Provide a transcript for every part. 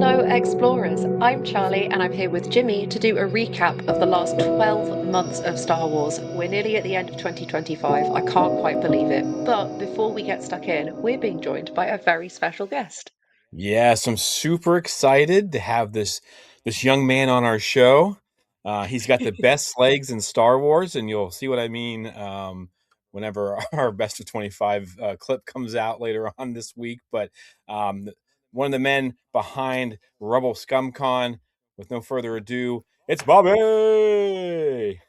Hello, explorers. I'm Charlie, and I'm here with Jimmy to do a recap of the last 12 months of Star Wars. We're nearly at the end of 2025. I can't quite believe it. But before we get stuck in, we're being joined by a very special guest. Yes, I'm super excited to have this young man on our show. He's got the best legs in Star Wars, and you'll see what I mean whenever our Best of 25 clip comes out later on this week. But um, one of the men behind Rebel ScumCon, with no further ado, it's Bobby.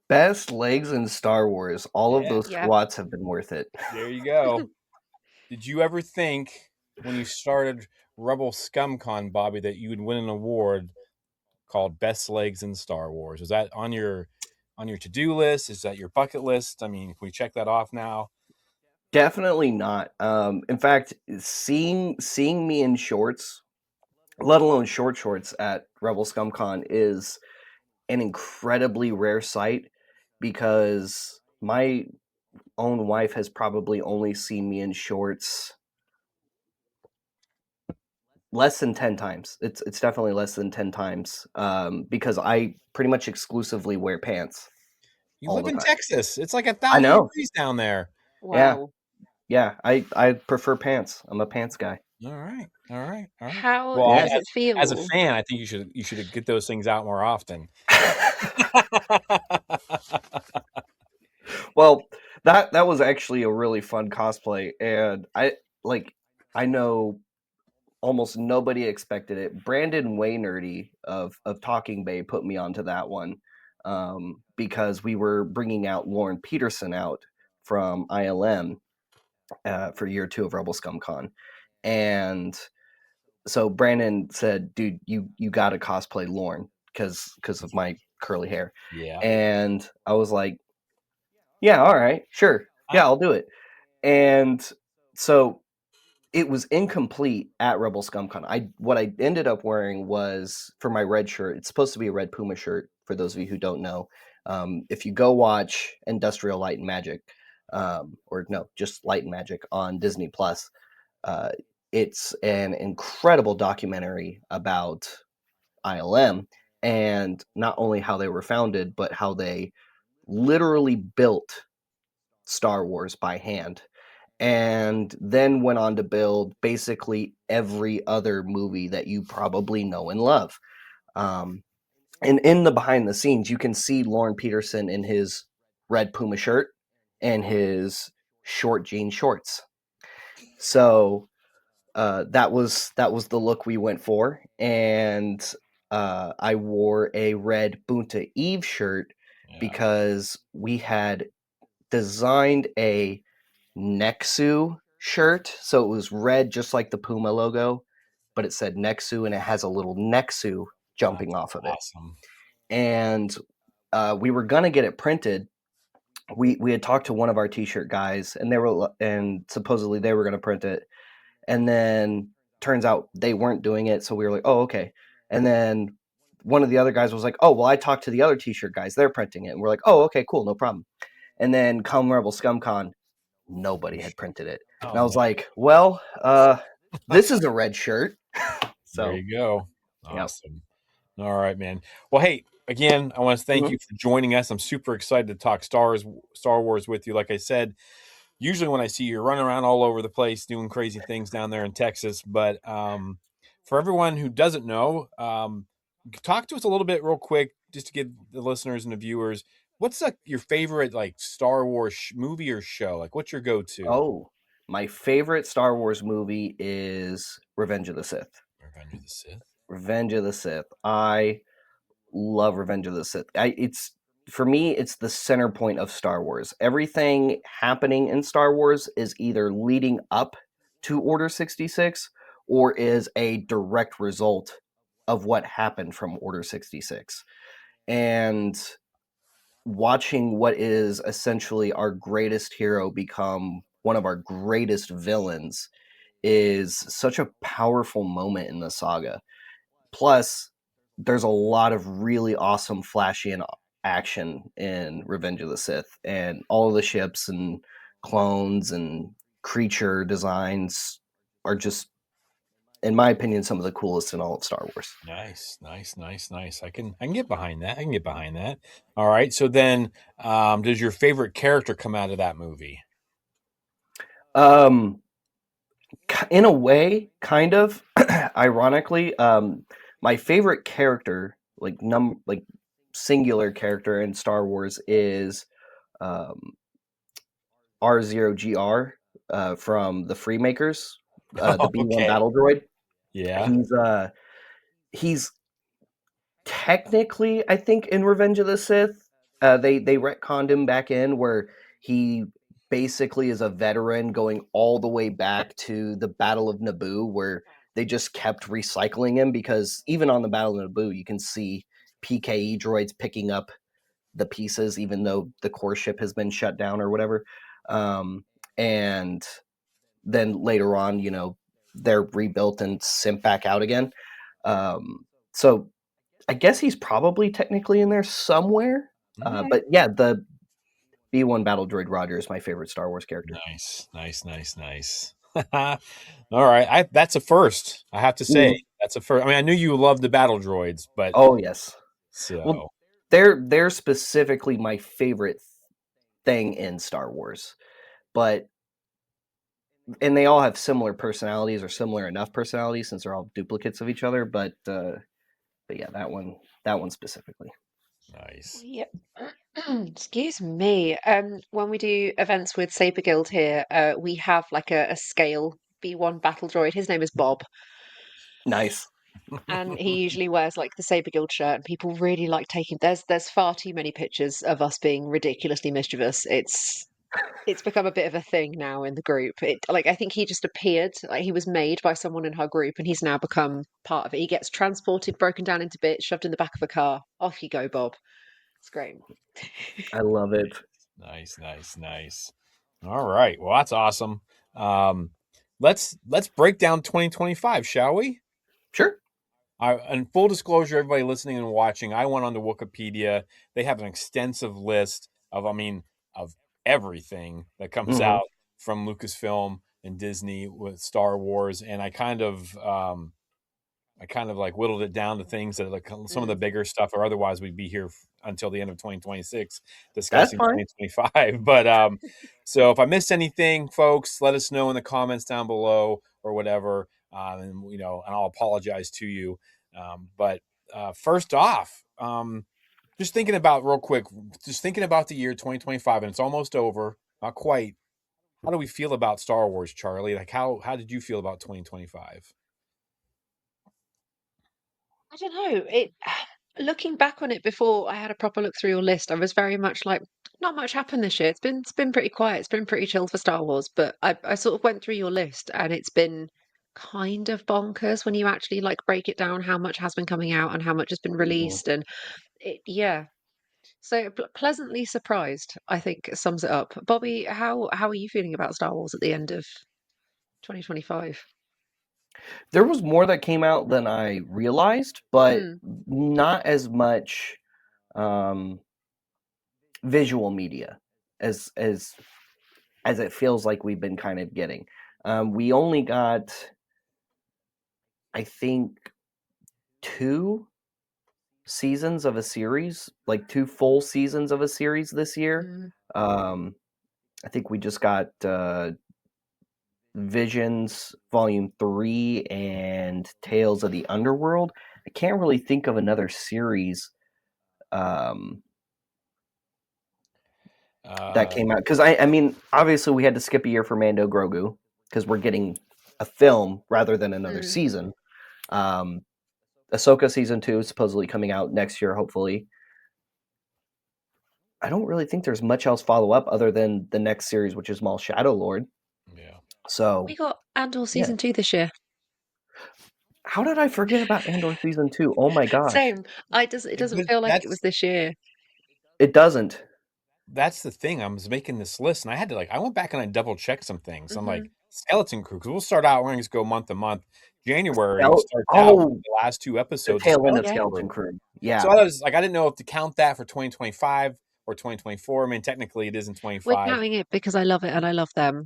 Best legs in Star Wars. All of Yeah, those Yeah. squats have been worth it. there you go. Did you ever think when you started Rebel ScumCon, Bobby, that you would win an award called Best Legs in Star Wars? Is that on your to-do list? Is that your bucket list? I mean, can we check that off now? Definitely not. In fact, seeing me in shorts, let alone short shorts at Rebel ScumCon, is an incredibly rare sight because my own wife has probably only seen me in shorts less than 10 times. It's definitely less than 10 times because I pretty much exclusively wear pants You all live the in time. Texas. It's like a I thousand know. degrees down there. Yeah. Wow. Yeah, I prefer pants. I'm a pants guy. All right, all right, all right. How Well, Yeah. does it as a feel? fan, I think you should get those things out more often. Well, that was actually a really fun cosplay, and I know almost nobody expected it. Brandon Waynerdy of Talking Bay put me onto that one because we were bringing out Lauren Peterson out from ILM for year 2 of Rebel ScumCon, and so Brandon said, "Dude, you got to cosplay Lauren because of my curly hair," Yeah. and I was like, "Yeah, all right, sure, I, yeah, I'll do it." And so it was incomplete at Rebel ScumCon. What I ended up wearing was for my red shirt. It's supposed to be a red Puma shirt. For those of you who don't know, if you go watch Industrial Light and Magic, or no, just Light and Magic on Disney Plus, uh, it's an incredible documentary about ILM and not only how they were founded, but how they literally built Star Wars by hand and then went on to build basically every other movie that you probably know and love. Um, and in the behind the scenes, you can see Lauren Peterson in his red Puma shirt and his short jean shorts. So that was the look we went for, and I wore a red Bunta Eve shirt yeah. because we had designed a Nexu shirt. So it was red, just like the Puma logo, but it said Nexu and it has a little Nexu jumping That's off of it. awesome. And we were gonna get it printed. We had talked to one of our t-shirt guys, and and supposedly they were gonna print it. And then turns out they weren't doing it, so we were like, oh, okay. And then one of the other guys was like, oh, well, I talked to the other t-shirt guys, they're printing it. And we're like, oh, okay, cool, no problem. And then come Rebel ScumCon, nobody had printed it. Oh And I was no. like, well, this is a red shirt. There So, you go. yeah. Awesome. All right, man. Well, hey, again, I want to thank Mhm. you for joining us. I'm super excited to talk Star Wars with you. Like I said, usually when I see you, you're running around all over the place doing crazy things down there in Texas. But for everyone who doesn't know, talk to us a little bit real quick, just to give the listeners and the viewers, what's like your favorite like Star Wars movie or show? Like, what's your go-to? Oh, my favorite Star Wars movie is Revenge of the Sith. Revenge of the Sith. Revenge of the Sith. I love Revenge of the Sith. It's for me, it's the center point of Star Wars. Everything happening in Star Wars is either leading up to Order 66 or is a direct result of what happened from Order 66. And watching what is essentially our greatest hero become one of our greatest villains is such a powerful moment in the saga. Plus, there's a lot of really awesome flashy and action in Revenge of the Sith, and all of the ships and clones and creature designs are just in my opinion, some of the coolest in all of Star Wars. Nice, nice, nice, nice. I can get behind that. I can get behind that. All right. So then, does your favorite character come out of that movie? Um, in a way, kind of. Ironically, my favorite character, like singular character in Star Wars, is um, R0GR from the Freemakers, the Oh, B1 okay. battle droid. Yeah. He's technically, I think, in Revenge of the Sith, they retconned him back in where he basically is a veteran going all the way back to the Battle of Naboo, where they just kept recycling him because even on the Battle of Naboo, you can see PKE droids picking up the pieces, even though the core ship has been shut down or whatever. And then later on, they're rebuilt and sent back out again. So I guess he's probably technically in there somewhere. Okay. But yeah, the B1 Battle Droid Roger is my favorite Star Wars character. Nice, nice, nice, nice. All right. That's a first. I have to say Mhm. that's a first. I mean, I knew you loved the battle droids, but Oh yes. Well, so they're specifically my favorite thing in Star Wars. But and they all have similar personalities or similar enough personalities since they're all duplicates of each other. But yeah, that one specifically. nice. Yep. Excuse me. When we do events with Saber Guild here, we have like a scale B1 battle droid. His name is Bob, Nice. and he usually wears like the Saber Guild shirt. And people really like taking. There's far too many pictures of us being ridiculously mischievous. It's become a bit of a thing now in the group. It like I think he just appeared, like he was made by someone in her group, and he's now become part of it. He gets transported, broken down into bits, shoved in the back of a car. Off you go, Bob. It's great. I love it. Nice, nice, nice. All right. Well, that's awesome. Um, let's break down 2025, shall we? Sure. And full disclosure, everybody listening and watching, I went on to Wikipedia. They have an extensive list of, I mean, of everything that comes Hmm. out from Lucasfilm and Disney with Star Wars, and I kind of like whittled it down to things that like some of the Mm. bigger stuff, or otherwise we'd be here until the end of 2026 That's discussing fine. 2025. But so if I missed anything, folks, let us know in the comments down below or whatever, and I'll apologize to you. But first off, just thinking about real quick, just thinking about the year 2025, and it's almost over, not quite. How do we feel about Star Wars, Charlie? Like how did you feel about 2025? I don't know. It looking back on it before I had a proper look through your list, I was very much like, not much happened this year. It's been pretty quiet. It's been pretty chill for Star Wars. But I sort of went through your list and it's been kind of bonkers when you actually like break it down how much has been coming out and how much has been Mhm. released and yeah. So pleasantly surprised, I think sums it up. Bobby, how are you feeling about Star Wars at the end of 2025? There was more that came out than I realized, but Mm, not as much um, visual media as it feels like we've been kind of getting. We only got, I think, 2 seasons of a series, like 2 full seasons of a series this year. mm. Um, I think we just got Visions Volume 3 and Tales of the Underworld. I can't really think of another series um, that Uh, came out because I mean, obviously we had to skip a year for Mando Grogu because we're getting a film rather than another Mm. season. Um, Ahsoka season 2 is supposedly coming out next year, hopefully. I don't really think there's much else follow up other than the next series, which is Maul Shadow Lord. yeah. We So got Andor yeah, season 2 this year. how did I forget about Andor season 2? Oh my gosh, Same. It doesn't But feel like it was that's this year. it doesn't. that's the thing. I was making this list, and I went back and I double checked some things. I'm Hmm. like Skeleton Crew, because we'll start out. We're going to go month to month. January Skele- starts out with oh, the last two the episodes of tail end Oh of Skeleton yeah. Crew. Skeleton Crew. So Yeah, I was like, I didn't know if to count that for 2025 or 2024. I mean, technically it is in We're 25. counting it because I love it and I love them.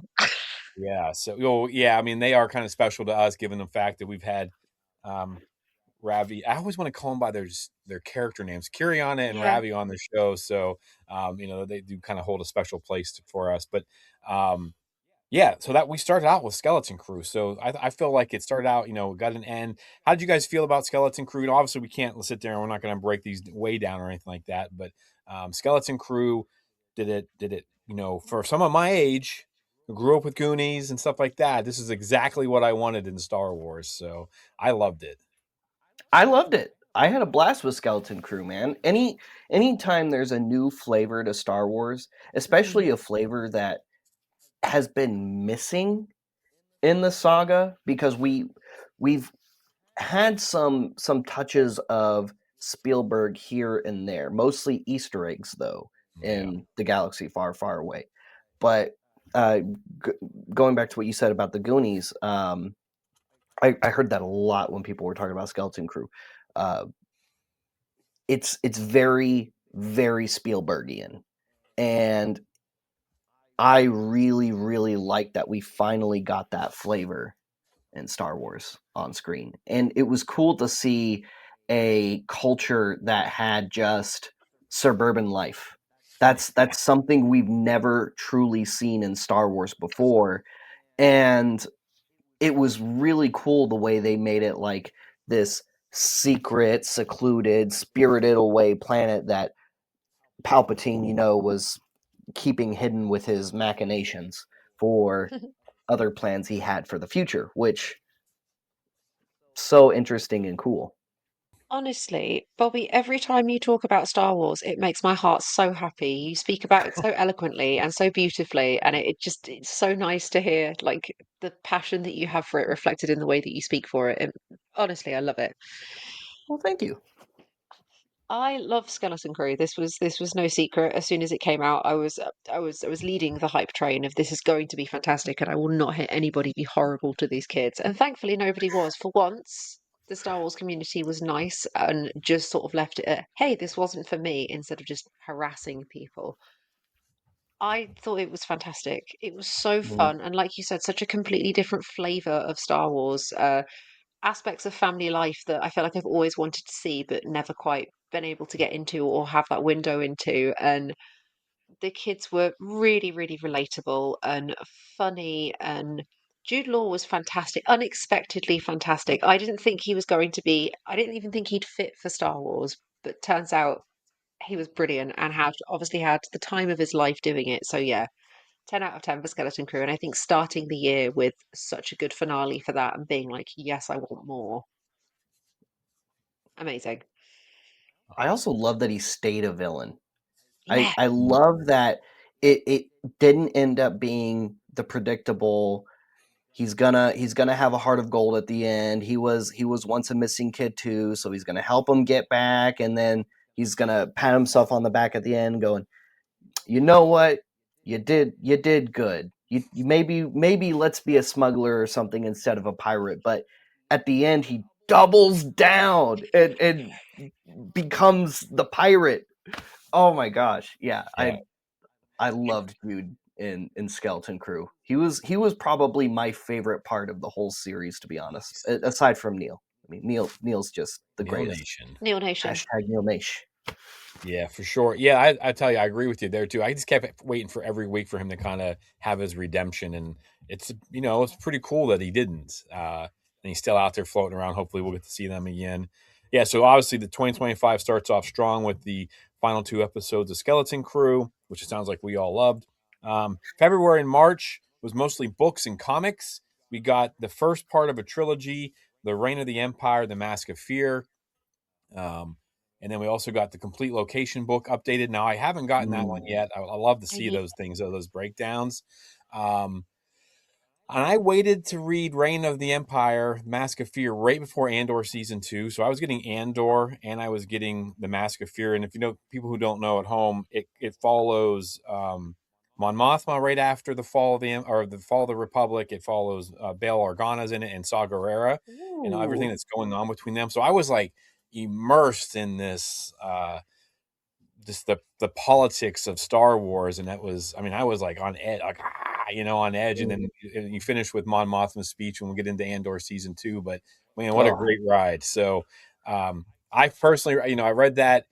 Yeah. So, yeah. I mean, they are kind of special to us, given the fact that we've had um, Ravi. I always want to call them by their character names, Kiriana and Yeah. Ravi, on the show. So, they do kind of hold a special place for us. But um, yeah, so that we started out with Skeleton Crew. So I feel like it started out, got an end. How did you guys feel about Skeleton Crew? Obviously, we can't sit there and we're not going to break these way down or anything like that. But Skeleton Crew, did it, for some of my age, who grew up with Goonies and stuff like that. This is exactly what I wanted in Star Wars. So I loved it. I loved it. I had a blast with Skeleton Crew, man. Anytime there's a new flavor to Star Wars, especially Mm. a flavor that has been missing in the saga, because we've had some touches of Spielberg here and there, mostly Easter eggs though, Yeah. in the galaxy far, far away. But uh, g- going back to what you said about the Goonies, I heard that a lot when people were talking about Skeleton Crew. Uh, it's very, very Spielbergian, and I really, really like that we finally got that flavor in Star Wars on screen. And it was cool to see a culture that had just suburban life. That's something we've never truly seen in Star Wars before. And it was really cool the way they made it like this secret, secluded, spirited away planet that Palpatine, was keeping hidden with his machinations for other plans he had for the future, which so interesting and cool. Honestly, Bobby, every time you talk about Star Wars, it makes my heart so happy. You speak about it so eloquently and so beautifully, and it's so nice to hear like the passion that you have for it reflected in the way that you speak for it. Honestly, I love it. Well, thank you. I love Skeleton Crew. This was no secret. As soon as it came out, I was leading the hype train of this is going to be fantastic, and I will not hit anybody be horrible to these kids. And thankfully, nobody was. For once, the Star Wars community was nice and just sort of left it at, "Hey, this wasn't for me," instead of just harassing people. I thought it was fantastic. It was so Mhm. fun, and like you said, such a completely different flavor of Star Wars. Aspects of family life that I feel like I've always wanted to see, but never quite been able to get into or have that window into. And the kids were really, really relatable and funny. And Jude Law was fantastic, unexpectedly fantastic. I didn't even think he'd fit for Star Wars, but turns out he was brilliant and had obviously had the time of his life doing it. So yeah, 10 out of 10 for Skeleton Crew. And I think starting the year with such a good finale for that and being like, yes, I want more. Amazing. I also love that he stayed a villain. Yeah. I love that it didn't end up being the predictable he's gonna have a heart of gold at the end. He was once a missing kid too, so he's gonna help him get back, and then he's gonna pat himself on the back at the end, going, you know what? You did good. You maybe let's be a smuggler or something instead of a pirate. But at the end, he doubles down and becomes the pirate. Oh my gosh, yeah, Yeah. I loved Jude in Skeleton Crew. He was probably my favorite part of the whole series, to be honest. Aside from Neil, I mean Neil's just the Neil greatest. Nation. Neil Nation. Hashtag Neil Nash. Yeah, for sure. Yeah, I tell you, I agree with you there too. I just kept waiting for every week for him to kind of have his redemption, and it's pretty cool that he didn't. And he's still out there floating around. Hopefully, we'll get to see them again. Yeah, so obviously the 2025 starts off strong with the final two episodes of Skeleton Crew, which it sounds like we all loved. February and March was mostly books and comics. We got the first part of a trilogy, The Reign of the Empire, The Mask of Fear. Um, and then we also got the complete location book updated. Now I haven't gotten that one Mm. yet. I love to see Yeah. those things, those breakdowns. Um, and I waited to read Reign of the Empire, Mask of Fear, right before Andor season two. So I was getting Andor and I was getting the Mask of Fear. And if you know people who don't know at home, it follows Mon Mothma right after the fall of the fall of the Republic. It follows Bail Organa's in it and Saw Gerrera and everything Ooh. that's going on between them. So I was like immersed in this just the politics of Star Wars, and that was, I mean, I was like on edge, like on edge, and Mm. then you finish with Mon Mothma's speech when we get into Andor season 2. But man, what a Oh, great ride! So, I personally, I read that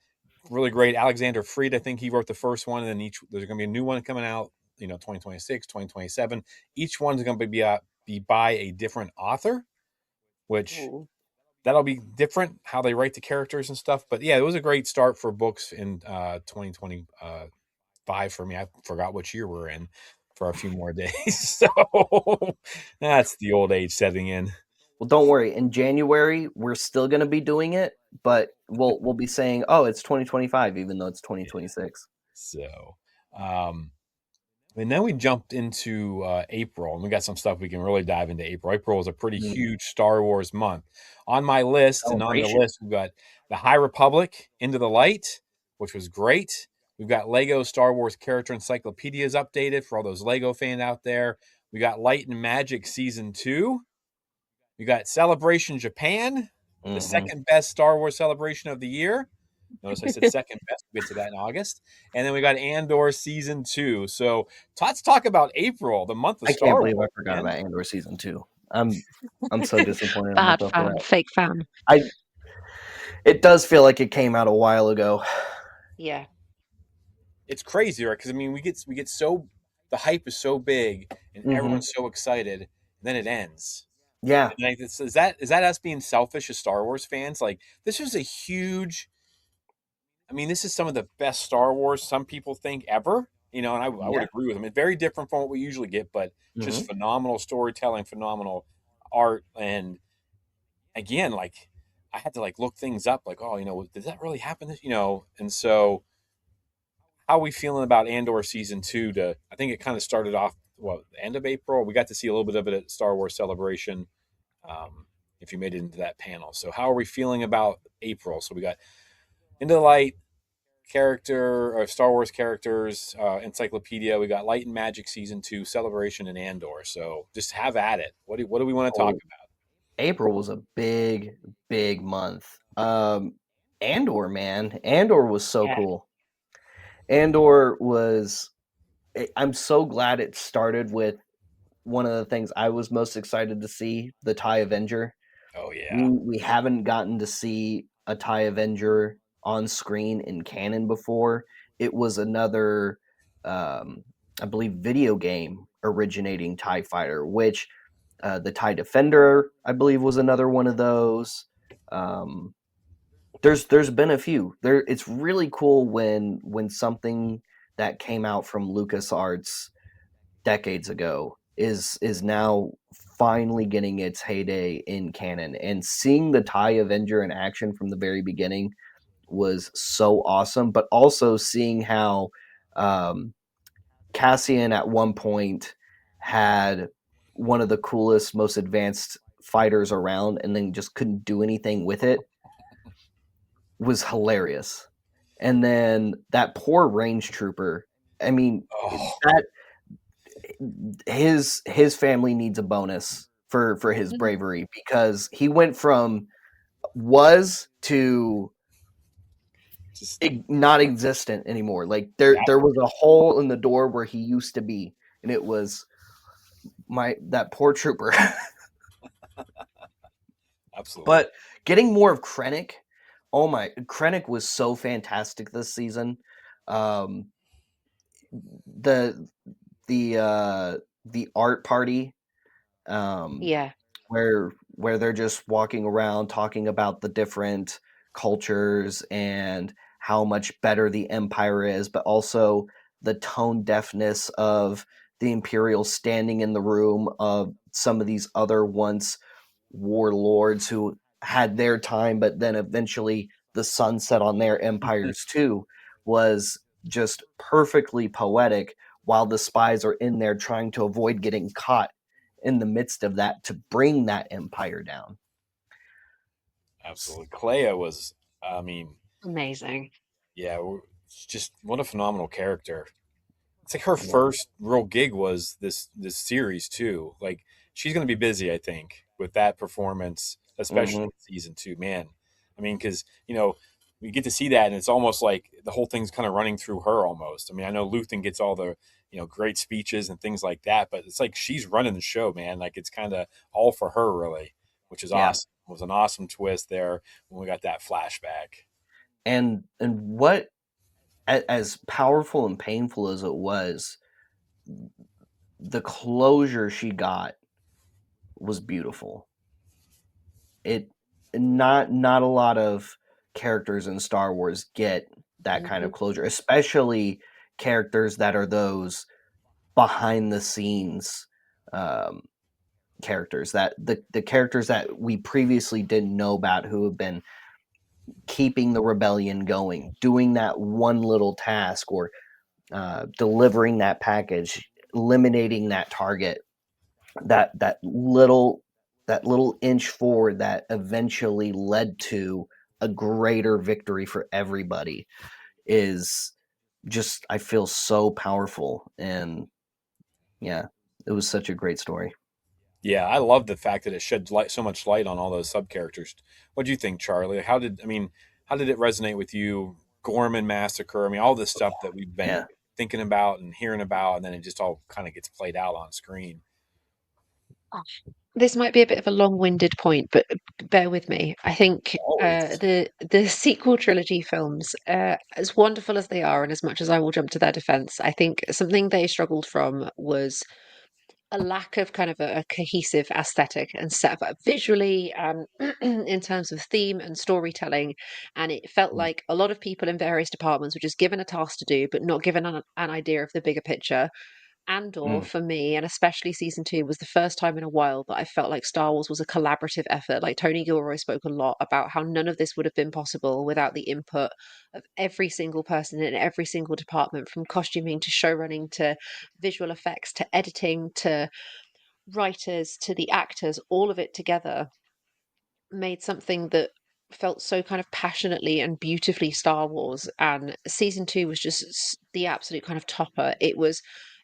really great. Alexander Freed, I think he wrote the first one, and then there's going to be a new one coming out. 2026, 2027. Each one's going to be by a different author, which Ooh. that'll be different how they write the characters and stuff. But yeah, it was a great start for books in 2025 for me. I forgot which year we're in for a few more days. So that's the old age setting in. well, don't worry. In January, we're still going to be doing it, but we'll be saying, "Oh, it's 2025," even though it's Yeah. 2026. So, and then we jumped into April, and we got some stuff we can really dive into April. April is a pretty Mm. huge Star Wars month. On my list, and on the Celebration. list, we've got the High Republic, Into the Light, which was great. We've got Lego Star Wars character encyclopedias updated for all those Lego fans out there. We got Light and Magic Season 2. We got Celebration Japan, the Hmm. second best Star Wars celebration of the year. Notice I said second best. We'll get to that in August. And then we got Andor Season 2. So let's talk about April, the month of I can't Star believe I Wars, forgot man. about Andor season 2. I'm so disappointed in Bad myself for fan, that. fake fan. I It does feel like it came out a while ago. Yeah. It's crazy, right? Because I mean, we get so the hype is so big and Hmm. everyone's so excited, and then it ends. Yeah. And like, is that us being selfish as Star Wars fans? Like, this was a huge. I mean, this is some of the best Star Wars some people think ever. And I would Yeah. agree with them. It's very different from what we usually get, but just Hmm. phenomenal storytelling, phenomenal art, and again, like I had to like look things up, like, oh, did that really happen? And so how are we feeling about Andor season 2? I think it kind of started off the end of April. We got to see a little bit of it at Star Wars Celebration. If you made it into that panel, so how are we feeling about April? So we got Into the Light, character or Star Wars characters, encyclopedia. We got Light and Magic season 2, Celebration, and Andor. So just have at it. What do we want to talk Oh, about? April was a big, big month. Andor, man. Andor was so Yeah. cool. Andor was I'm so glad it started with one of the things I was most excited to see, the TIE Avenger. Oh yeah. We haven't gotten to see a TIE Avenger on screen in canon before. It was another, um, I believe, video game originating TIE fighter, which the TIE Defender, I believe, was another one of those. Um, there's been a few. It's really cool when something that came out from LucasArts decades ago is now finally getting its heyday in canon, and seeing the TIE Avenger in action from the very beginning was so awesome, but also seeing how um, Cassian at one point had one of the coolest, most advanced fighters around and then just couldn't do anything with it was hilarious. And then that poor range trooper, I mean, Oh, that his family needs a bonus for his Mhm. bravery, because he went from was to just not existent anymore. Like yeah, there was a hole in the door where he used to be, and it was my that poor trooper. absolutely. But getting more of Krennic, oh my, Krennic was so fantastic this season. Um, the the art party, um, Yeah. where they're just walking around talking about the different cultures and how much better the empire is, but also the tone deafness of the Imperials standing in the room of some of these other once warlords who had their time, but then eventually the sun set on their empires too, was just perfectly poetic, while the spies are in there trying to avoid getting caught in the midst of that to bring that empire down. Absolutely. Clea was, I mean, Amazing. yeah, just what a phenomenal character. It's like her Yeah. first real gig was this series too. Like she's going to be busy, I think, with that performance, especially Hmm. in season 2. Man, I mean, because we get to see that, and it's almost like the whole thing's kind of running through her almost. I mean, I know Luthen gets all the great speeches and things like that. But it's like she's running the show, man. Like it's kind of all for her, really, which is Yeah. awesome. It was an awesome twist there when we got that flashback. And what, as powerful and painful as it was, the closure she got was beautiful. It not a lot of characters in Star Wars get that kind of Mhm. closure, especially characters that are those behind the scenes um, characters, that the characters that we previously didn't know about, who have been keeping the rebellion going, doing that one little task, or delivering that package, eliminating that target, that little inch forward that eventually led to a greater victory for everybody, is just, I feel, so powerful. And yeah, it was such a great story. Yeah, I love the fact that it shed light, so much light on all those sub characters. What do you think, Charlie? How did it resonate with you? Gorman massacre. I mean, all this stuff that we've been Yeah. thinking about and hearing about, and then it just all kind of gets played out on screen. This might be a bit of a long-winded point, but bear with me. I think Always. the sequel trilogy films, as wonderful as they are, and as much as I will jump to their defense, I think something they struggled from was a lack of kind of a cohesive aesthetic and set up visually, in terms of theme and storytelling. And it felt Mm, like a lot of people in various departments were just given a task to do, but not given an idea of the bigger picture. Andor, mm, for me, and especially season two, was the first time in a while that I felt like Star Wars was a collaborative effort. Like Tony Gilroy spoke a lot about how none of this would have been possible without the input of every single person in every single department, from costuming to showrunning to visual effects to editing to writers to the actors, all of it together made something that felt so kind of passionately and beautifully Star Wars. And season two was just the absolute kind of topper.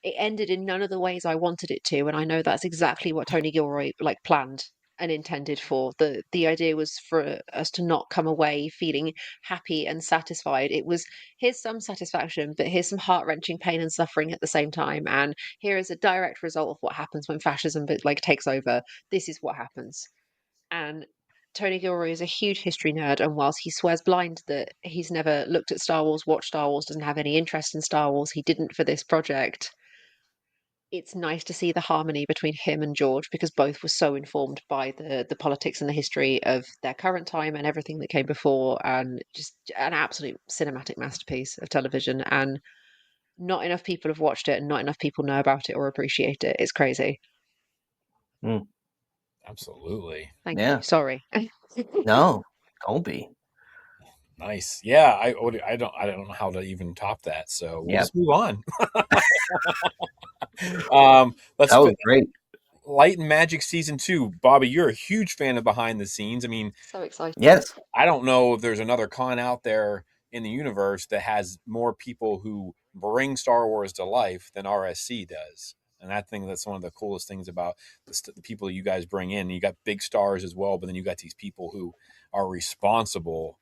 It ended in none of the ways I wanted it to, and I know that's exactly what Tony Gilroy like planned and intended for. The idea was for us to not come away feeling happy and satisfied. It was, here's some satisfaction, but here's some heart-wrenching pain and suffering at the same time. And here is a direct result of what happens when fascism like takes over. This is what happens. And Tony Gilroy is a huge history nerd, and whilst he swears blind that he's never looked at Star Wars, watched Star Wars, doesn't have any interest in Star Wars, he didn't for this project. It's nice to see the harmony between him and George, because both were so informed by the politics and the history of their current time and everything that came before, and just an absolute cinematic masterpiece of television. And not enough people have watched it, and not enough people know about it or appreciate it. It's crazy. mm. Absolutely. Thank you. Yeah. Sorry. No, don't be. Nice. Yeah, I don't know how to even top that. So we'll Yeah, just move on. that Let's was great. Light and Magic season 2. Bobby, you're a huge fan of behind the scenes. I mean, So excited. Yes. I don't know if there's another con out there in the universe that has more people who bring Star Wars to life than RSC does. And I think that's one of the coolest things about the people you guys bring in. You got big stars as well, but then you got these people who are responsible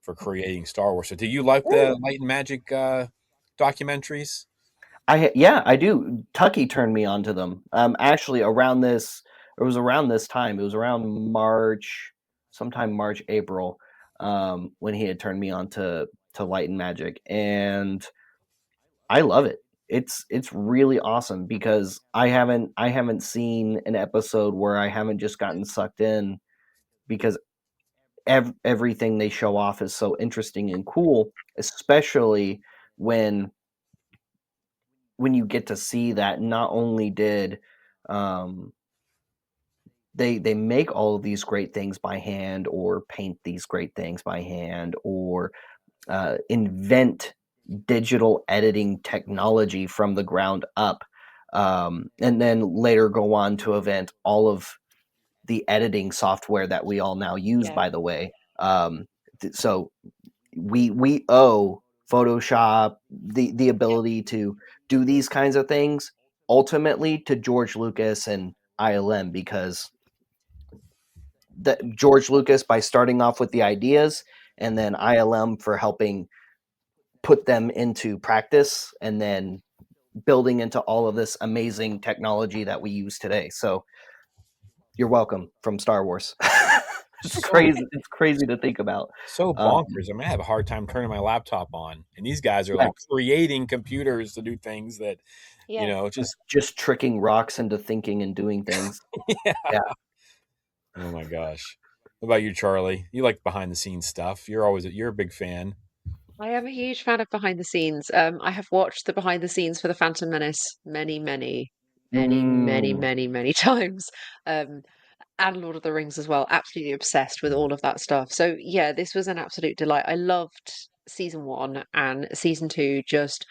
for creating Star Wars. So, do you like the Light and Magic documentaries? Yeah, I do. Tucky turned me on to them. Actually, it was around this time. It was around March, sometime March, April, when he had turned me on to Light and Magic, and I love it. It's really awesome because I haven't seen an episode where I haven't just gotten sucked in, because everything they show off is so interesting and cool, especially when you get to see that not only did um, they make all of these great things by hand, or paint these great things by hand, or invent digital editing technology from the ground up, and then later go on to invent all of the editing software that we all now use, Yeah. by the way. So we owe Photoshop the ability to do these kinds of things ultimately to George Lucas and ILM, because George Lucas, by starting off with the ideas, and then ILM for helping put them into practice, and then building into all of this amazing technology that we use today. So you're welcome from Star Wars. It's So crazy. It's crazy to think about. so Um, bonkers. I mean, I have a hard time turning my laptop on, and these guys are yeah, like creating computers to do things that, Yeah. just just tricking rocks into thinking and doing things. yeah. Yeah. Oh my gosh. What about you, Charlie? You like behind the scenes stuff. You're a big fan. I am a huge fan of behind the scenes. I have watched the behind the scenes for The Phantom Menace Mm. many times. Um, and Lord of the Rings as well. Absolutely obsessed with all of that stuff. So yeah, this was an absolute delight. I loved season one, and season two just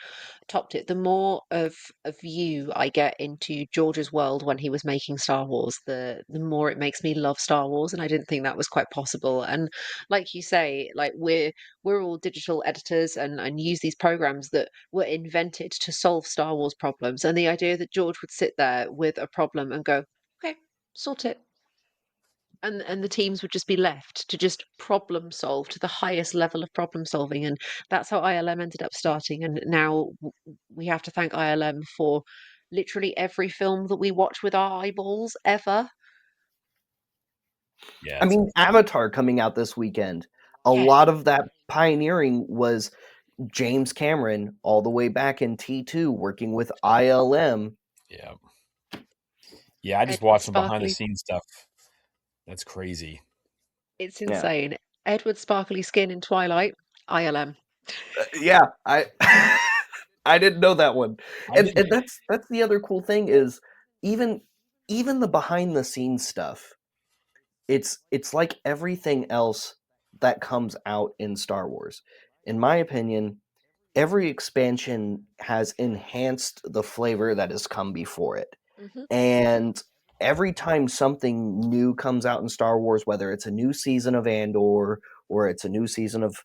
topped it. The more of a view I get into George's world when he was making Star Wars, the more it makes me love Star Wars, and I didn't think that was quite possible. And like you say, like we're all digital editors and use these programs that were invented to solve Star Wars problems. And the idea that George would sit there with a problem and go, okay, sort it, and the teams would just be left to just problem solve to the highest level of problem solving, and that's how ILM ended up starting. And now we have to thank ILM for literally every film that we watch with our eyeballs ever. Yeah, I it's mean, Avatar coming out this weekend. A Yeah. lot of that pioneering was James Cameron all the way back in T2 working with ILM. yeah. Yeah, I just Edward watched some behind the Sparkly, scenes stuff. That's crazy. it's Yeah. insane. Edward Sparkly skin in Twilight, ILM. Yeah, I I didn't know that one. I And didn't that's the other cool thing is even even the behind the scenes stuff, it's like everything else that comes out in Star Wars. In my opinion, every expansion has enhanced the flavor that has come before it. Hmm. And every time something new comes out in Star Wars, whether it's a new season of Andor or it's a new season of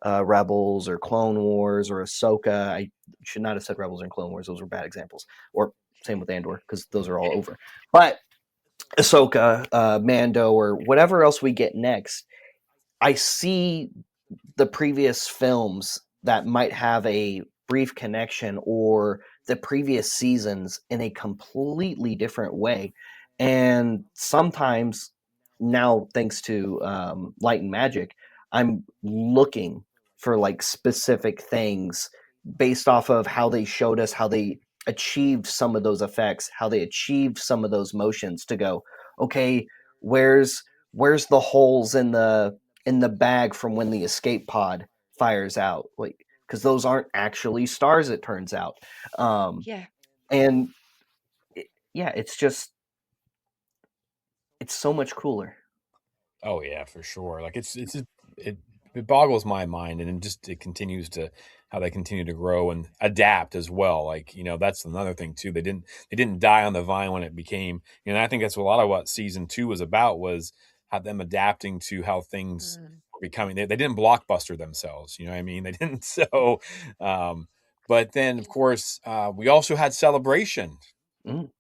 Rebels or Clone Wars or Ahsoka, I should not have said Rebels and Clone Wars; those were bad examples. Or same with Andor because those are all over. But Ahsoka, Mando, or whatever else we get next, I see the previous films that might have a brief connection or the previous seasons in a completely different way. And sometimes now, thanks to Light and Magic, I'm looking for like specific things based off of how they showed us how they achieved some of those effects, how they achieved some of those motions to go, okay, where's the holes in the bag from when the escape pod fires out, like because those aren't actually stars, it turns out. um Yeah. and yeah, it's just it's so much cooler. Oh yeah, for sure. Like it it boggles my mind, and it continues to how they continue to grow and adapt as well. Like that's another thing too. They didn't die on the vine when it became. I think that's a lot of what season two was about was how them adapting to how things Mm. were becoming. They didn't blockbuster themselves. You know what I mean? They didn't. So, um, but then of course we also had Celebration. Mm,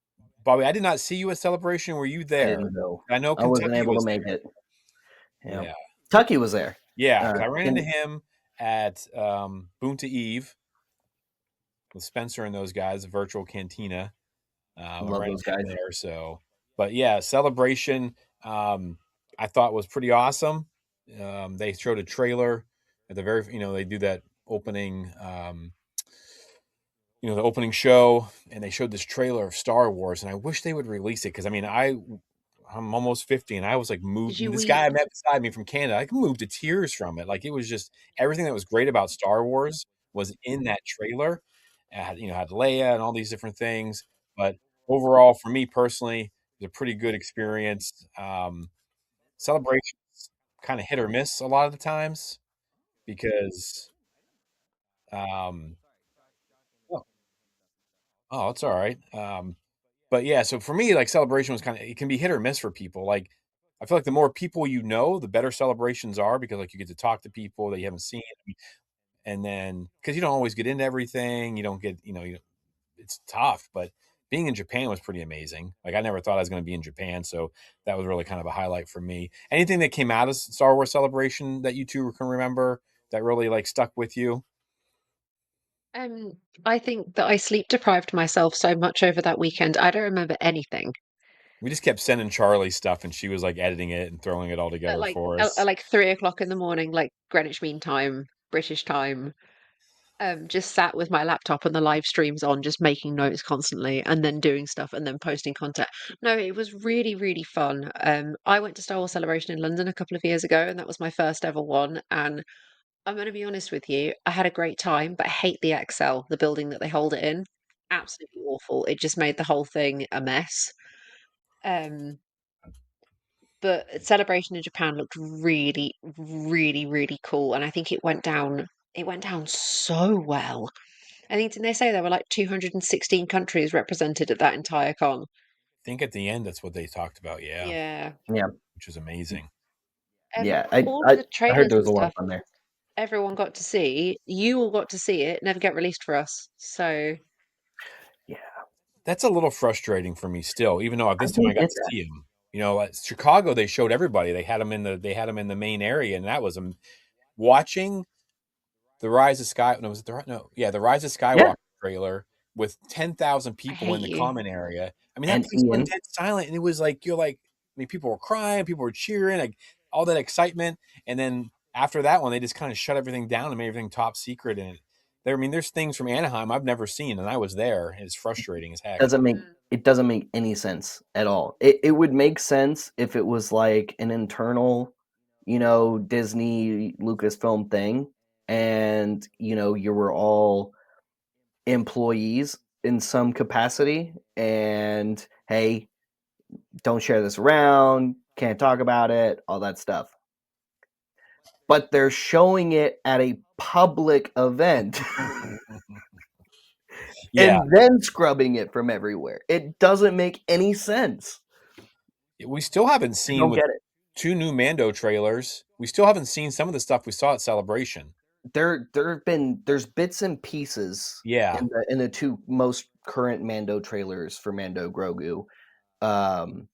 Bobby, I did not see you at Celebration. Were you I there? didn't know. I know I wasn't Kentucky able to was make there. it. Yeah, Yeah. Tucky was there. Yeah, because I ran into And him at Boonta Eve with Spencer and those guys, the virtual cantina. I love ran those into him guys. there. So, but yeah, Celebration, I thought was pretty awesome. They showed a trailer at the very, they do that opening, the opening show, and they showed this trailer of Star Wars, and I wish they would release it because I mean, I'm almost 50, and I was like Did moved. you This guy I weep? met beside me from Canada, I moved to tears from it. Like it was just everything that was great about Star Wars was in that trailer. It had, had Leia and all these different things. But overall, for me personally, it was a pretty good experience. Celebrations kind of hit or miss a lot of the times because, um, oh, oh, it's all right. But yeah, so for me, like Celebration was kind of it can be hit or miss for people. Like I feel like the more people you know, the better celebrations are because like you get to talk to people that you haven't seen, and then because you don't always get into everything, you don't get it's tough. But being in Japan was pretty amazing. Like I never thought I was going to be in Japan, so that was really kind of a highlight for me. Anything that came out of Star Wars Celebration that you two can remember that really like stuck with you? Um, I think that I sleep deprived myself so much over that weekend. I don't remember anything. We just kept sending Charlie stuff, and she was like editing it and throwing it all At together for us. like 3 o'clock in the morning, like Greenwich Mean Time, British time. Just sat with my laptop and the live streams on, just making notes constantly and then doing stuff and then posting content. No, it was really, really fun. I went to Star Wars Celebration in London a couple of years ago, and that was my first ever one. And I'm going to be honest with you, I had a great time, but I hate the XL, the building that they hold it in. Absolutely awful. It just made the whole thing a mess. Um, but Celebration in Japan looked really, really, really cool, and I think it went down so well. I think didn't they say there were like 216 countries represented at that entire con? I think at the end that's what they talked about, yeah, Yeah. Yeah, which is amazing. yeah. I All of I, the I heard trailers there and was a lot stuff of fun there. everyone got to see, you all got to see it, never get released for us. So, Yeah, That's a little frustrating for me still, even though I this time I didn't got get to that. see him. At Chicago, they showed everybody. They had him in the main area, and that was watching the Rise of Sky. No, was it the Rise of Yeah, Skywalker trailer with 10,000 I people in hate the you. common area. I mean, that and place went Ian, dead silent, and it was like people were crying, people were cheering, like all that excitement. And then after that one, they just kind of shut everything down and made everything top secret. And there's things from Anaheim I've never seen, and I was there. And it's frustrating as heck. doesn't make Mm. it doesn't make any sense at all. It would make sense if it was like an internal, Disney Lucasfilm thing, and you were all employees in some capacity, and hey, don't share this around, can't talk about it, all that stuff. But they're showing it at a public event Yeah, and then scrubbing it from everywhere. It doesn't make any sense. we still haven't I seen don't with get it. 2 new Mando trailers. We still haven't seen some of the stuff we saw at Celebration. There's bits and pieces Yeah, in the two most current Mando trailers for Mando Grogu, um,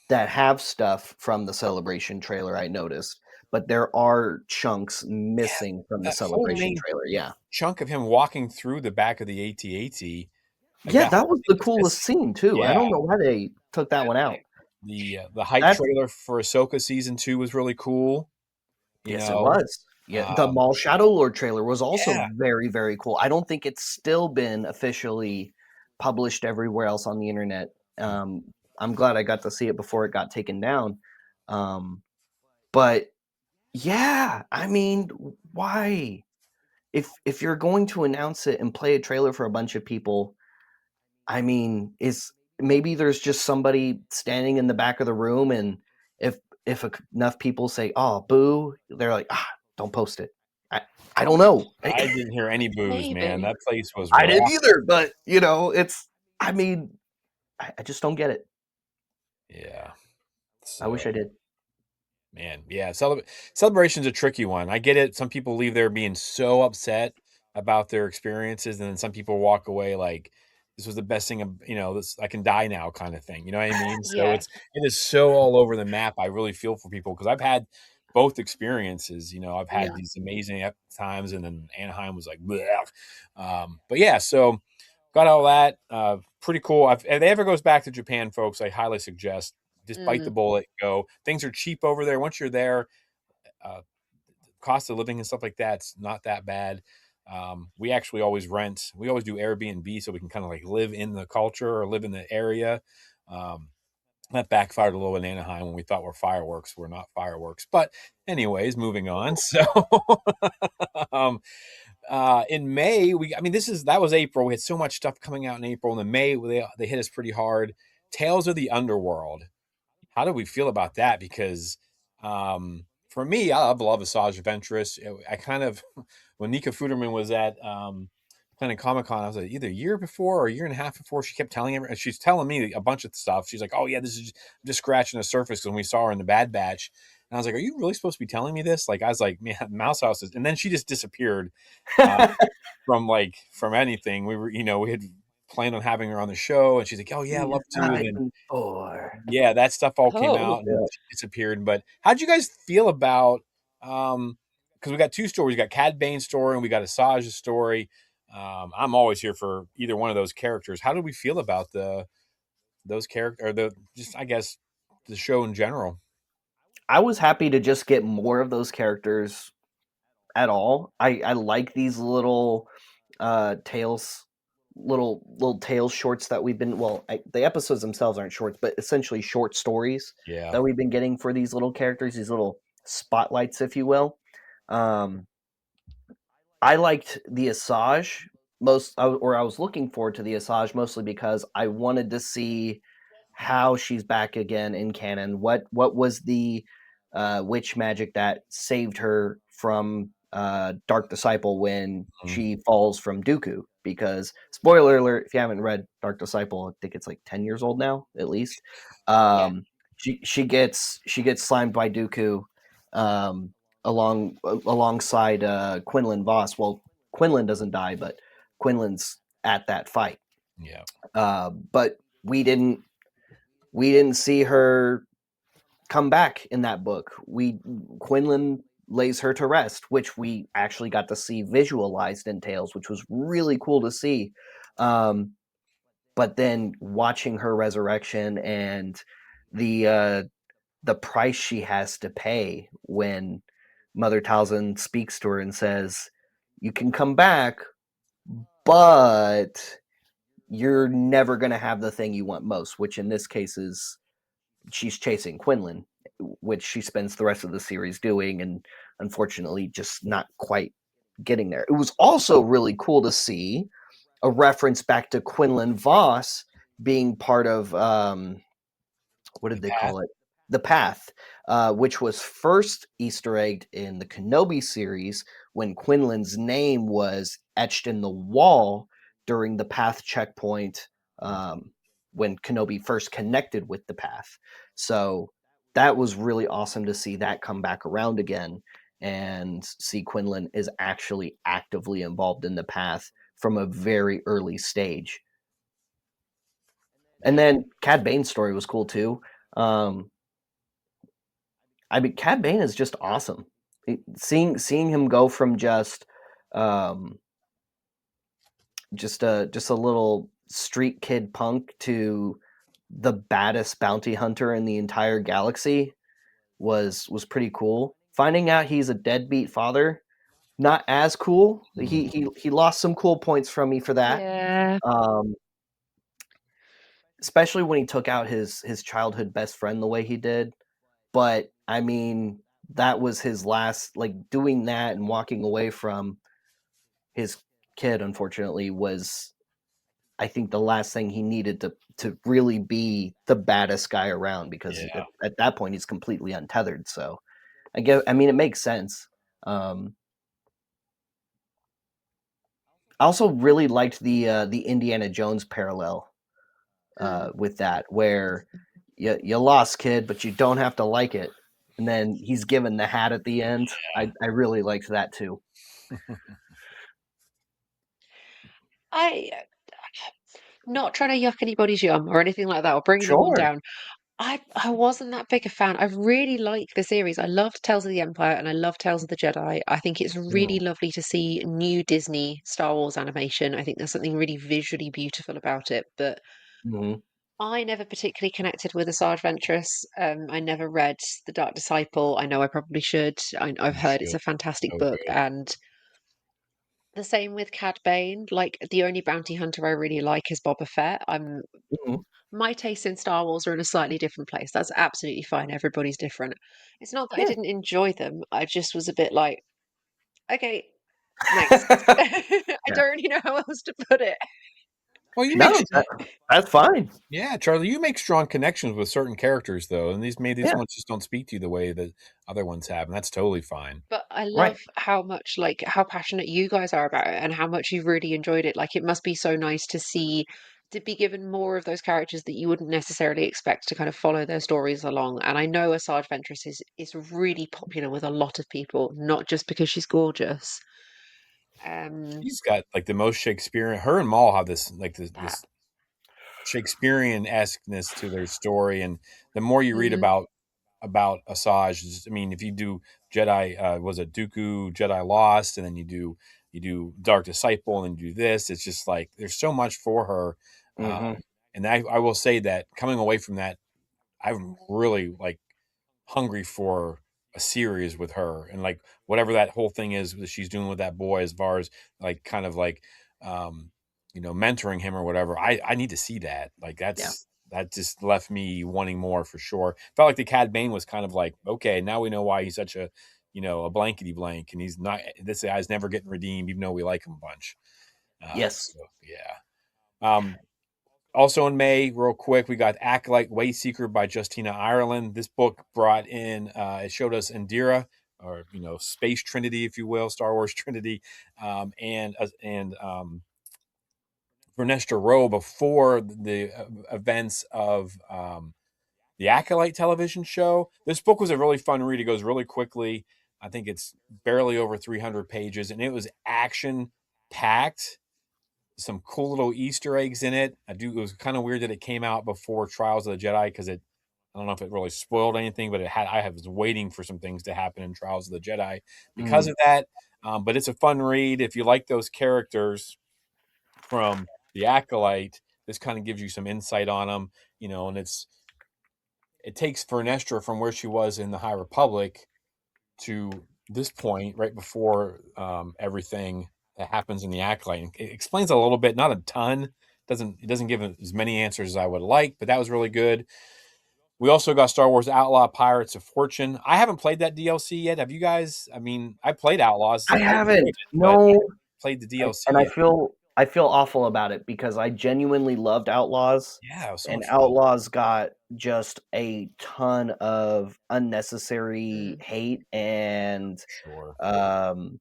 that have stuff from the Celebration trailer. I noticed, but there are chunks yeah, missing from the that whole Celebration main trailer. Yeah, chunk of him walking through the back of the AT-AT, like yeah, that that whole was thing the was coolest missing. scene too. I Yeah, don't know why they took that one out. the hype That's trailer for Ahsoka season 2 was really cool. You Yes, it know, was. Yeah, the um, Mall Shadow Lord trailer was also yeah, very, very cool. I don't think it's still been officially published everywhere else on the internet. Um, I'm glad I got to see it before it got taken down. Um, but yeah, I mean, why? If you're going to announce it and play a trailer for a bunch of people, I mean, is maybe there's just somebody standing in the back of the room, and if enough people say, "Oh, boo," they're like, "Ah, don't post it." I I don't know. I didn't hear any boos, man. Maybe. That place was I didn't rocking. either, but it's. I mean, I just don't get it. Yeah. I wish So, I did. man, yeah, celebration's a tricky one. I get it. Some people leave there being so upset about their experiences, and then some people walk away like this was the best thing. This I can die now kind of thing. You know what I mean? So Yeah. it is so all over the map. I really feel for people because I've had both experiences. I've had Yeah. these amazing times, and then Anaheim was like, bleh. But yeah, so got all that. Pretty cool. If they ever goes back to Japan, folks, I highly suggest just bite the Mm. bullet, go. Things are cheap over there. Once you're there, uh, cost of living and stuff like that's not that bad. We actually always rent. We always do Airbnb so we can kind of like live in the culture or live in the area. Um, that backfired a little in Anaheim when we thought we're fireworks. We're not fireworks. But anyways, moving on. So um, in May, that was April. We had so much stuff coming out in April. And in May, they hit us pretty hard. Tales of the Underworld. How do we feel about that? Because for me, I love Asajj Ventress. I kind of when Nika Futerman was at Planet Comic Con, I was like, either a year before or a year and a half before. She kept she's telling me a bunch of stuff. She's like, "Oh yeah, this is just scratching the surface." When we saw her in the Bad Batch, and I was like, "Are you really supposed to be telling me this?" Like I was like, "Man, Mouse House is," and then she just disappeared uh, from anything. We had planned on having her on the show, and she's like, "Oh yeah, I Season love to," and five then and four. yeah, that stuff all came Oh. out and Yeah. she disappeared. But how'd you guys feel about because we got two stories. We got Cad Bane's story and we got Asajj's story. I'm always here for either one of those characters. How do we feel about those characters, or the just, I guess, the show in general? I was happy to just get more of those characters at all. I like these little tales, little tales shorts that we've been, well, the episodes themselves aren't shorts, but essentially short stories Yeah. that we've been getting for these little characters, these little spotlights, if you will. Um, I liked the Asajj or I was looking forward to the Asajj mostly because I wanted to see how she's back again in canon. What was the witch magic that saved her from Dark Disciple when Mhm. she falls from Dooku? Because spoiler alert, if you haven't read Dark Disciple, I think it's like 10 years old now, at least. Yeah. She gets slimed by Dooku. Um, alongside Quinlan Voss. Well, Quinlan doesn't die, but Quinlan's at that fight. Yeah. But we didn't see her come back in that book. Quinlan lays her to rest, which we actually got to see visualized in Tales, which was really cool to see. Um, but then watching her resurrection and the uh, the price she has to pay when Mother Talzin speaks to her and says, "You can come back, but you're never going to have the thing you want most," which in this case is she's chasing Quinlan, which she spends the rest of the series doing, and unfortunately just not quite getting there. It was also really cool to see a reference back to Quinlan Voss being part of what The did they path. call it? The Path, which was first Easter egged in the Kenobi series when Quinlan's name was etched in the wall during the Path checkpoint when Kenobi first connected with the Path. So that was really awesome to see that come back around again and see Quinlan is actually actively involved in the Path from a very early stage. And Yeah. then Cad Bane's story was cool too. Um, I mean, Cad Bane is just awesome. Seeing him go from um, just a little street kid punk to the baddest bounty hunter in the entire galaxy was pretty cool. Finding out he's a deadbeat father, not as cool. Mhm. He lost some cool points from me for that. Yeah. Um, Especially when he took out his childhood best friend the way he did. But I mean, that was his last, like, doing that and walking away from his kid, unfortunately, was, I think, the last thing he needed to really be the baddest guy around because Yeah. at that point he's completely untethered. So I mean, it makes sense. Um, I also really liked the Indiana Jones parallel Mm. with that, where you lost, kid, but you don't have to like it. And then he's given the hat at the end. I really liked that too. I not trying to yuck anybody's yum or anything like that or bring anyone Sure. down. I wasn't that big a fan. I really like the series. I loved Tales of the Empire and I love Tales of the Jedi. I think it's really Mm, lovely to see new Disney Star Wars animation. I think there's something really visually beautiful about it. But mhm. I never particularly connected with Asajj Ventress. I never read The Dark Disciple. I know I probably should. I've You heard it's should. a fantastic So book, good. and the same with Cad Bane. Like the only bounty hunter I really like is Boba Fett. Mhm. My tastes in Star Wars are in a slightly different place. That's absolutely fine. Everybody's different. It's not that I Yeah. didn't enjoy them. I just was a bit like, okay, next. I Yeah. don't really know how else to put it. Well, you make No, that's fine. yeah, Charlie, you make strong connections with certain characters though, and these Yeah, ones just don't speak to you the way that other ones have, and that's totally fine. But I right. love how much, like, how passionate you guys are about it and how much you've really enjoyed it. Like, it must be so nice to see, to be given more of those characters that you wouldn't necessarily expect to kind of follow their stories along. And I know Asajj Ventress is really popular with a lot of people, not just because she's gorgeous. Um, She's got like the most Shakespearean. Her and Maul have this like that. this Shakespearean esqueness to their story, and the more you read Mhm. about Asajj, I mean, if you do Jedi, was it Dooku Jedi Lost, and then you do you do Dark Disciple and you do this. It's just like there's so much for her. Mhm. And I will say that coming away from that, I'm really like hungry for a series with her and like whatever that whole thing is that she's doing with that boy as far as like kind of like um mentoring him or whatever. I need to see that. Like Yeah. that just left me wanting more for sure. Felt like the Cad Bane was kind of like, okay, now we know why he's such a a blankety blank, and he's not, this guy's never getting redeemed even though we like him a bunch. Yes. So yeah. Also in May, real quick, we got Acolyte Wayseeker by Justina Ireland. This book brought in, it showed us Indira, or Space Trinity, if you will, Star Wars Trinity, and Vernestra Rowe before the events of the Acolyte television show. This book was a really fun read. It goes really quickly. I think it's barely over 300 pages, and it was action packed, some cool little Easter eggs in it. It was kind of weird that it came out before Trials of the Jedi, because I don't know if it really spoiled anything, but I was waiting for some things to happen in Trials of the Jedi because Mm. of that. But it's a fun read if you like those characters from the Acolyte. This kind of gives you some insight on them, and it takes Vernestra from where she was in the High Republic to this point, right before everything that happens in the Acolyte. It explains a little bit, not a ton. It doesn't give as many answers as I would like, but that was really good. We also got Star Wars Outlaw Pirates of Fortune. I haven't played that DLC yet. Have you guys? I mean, I played Outlaws. I I enjoyed haven't. it, but I No. haven't played the DLC And I yet. feel awful about it because I genuinely loved Outlaws, Yeah, it was so and much fun. Outlaws got just a ton of unnecessary Mm. hate and Sure. um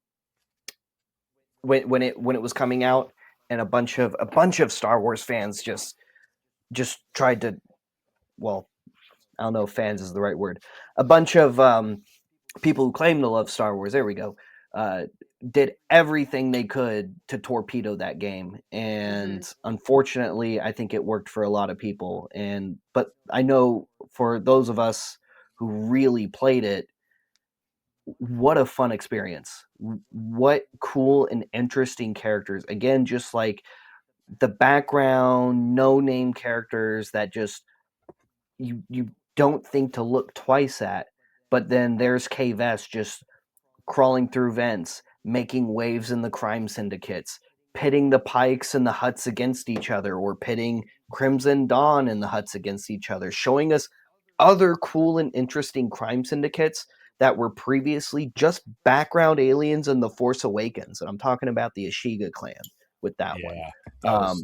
when it was coming out, and a bunch of Star Wars fans just tried to, well, I don't know if fans is the right word. A bunch of people who claim to love Star Wars, there we go, uh, did everything they could to torpedo that game. And Mhm. unfortunately, I think it worked for a lot of people. But I know for those of us who really played it, what a fun experience. What cool and interesting characters. Again, just like the background, no name characters that just you don't think to look twice at. But then there's Kay Vess just crawling through vents, making waves in the crime syndicates, pitting the Pikes and the Hutts against each other, or pitting Crimson Dawn and the Hutts against each other, showing us other cool and interesting crime syndicates that were previously just background aliens in The Force Awakens. And I'm talking about the Ashiga clan with that one. Yeah, that was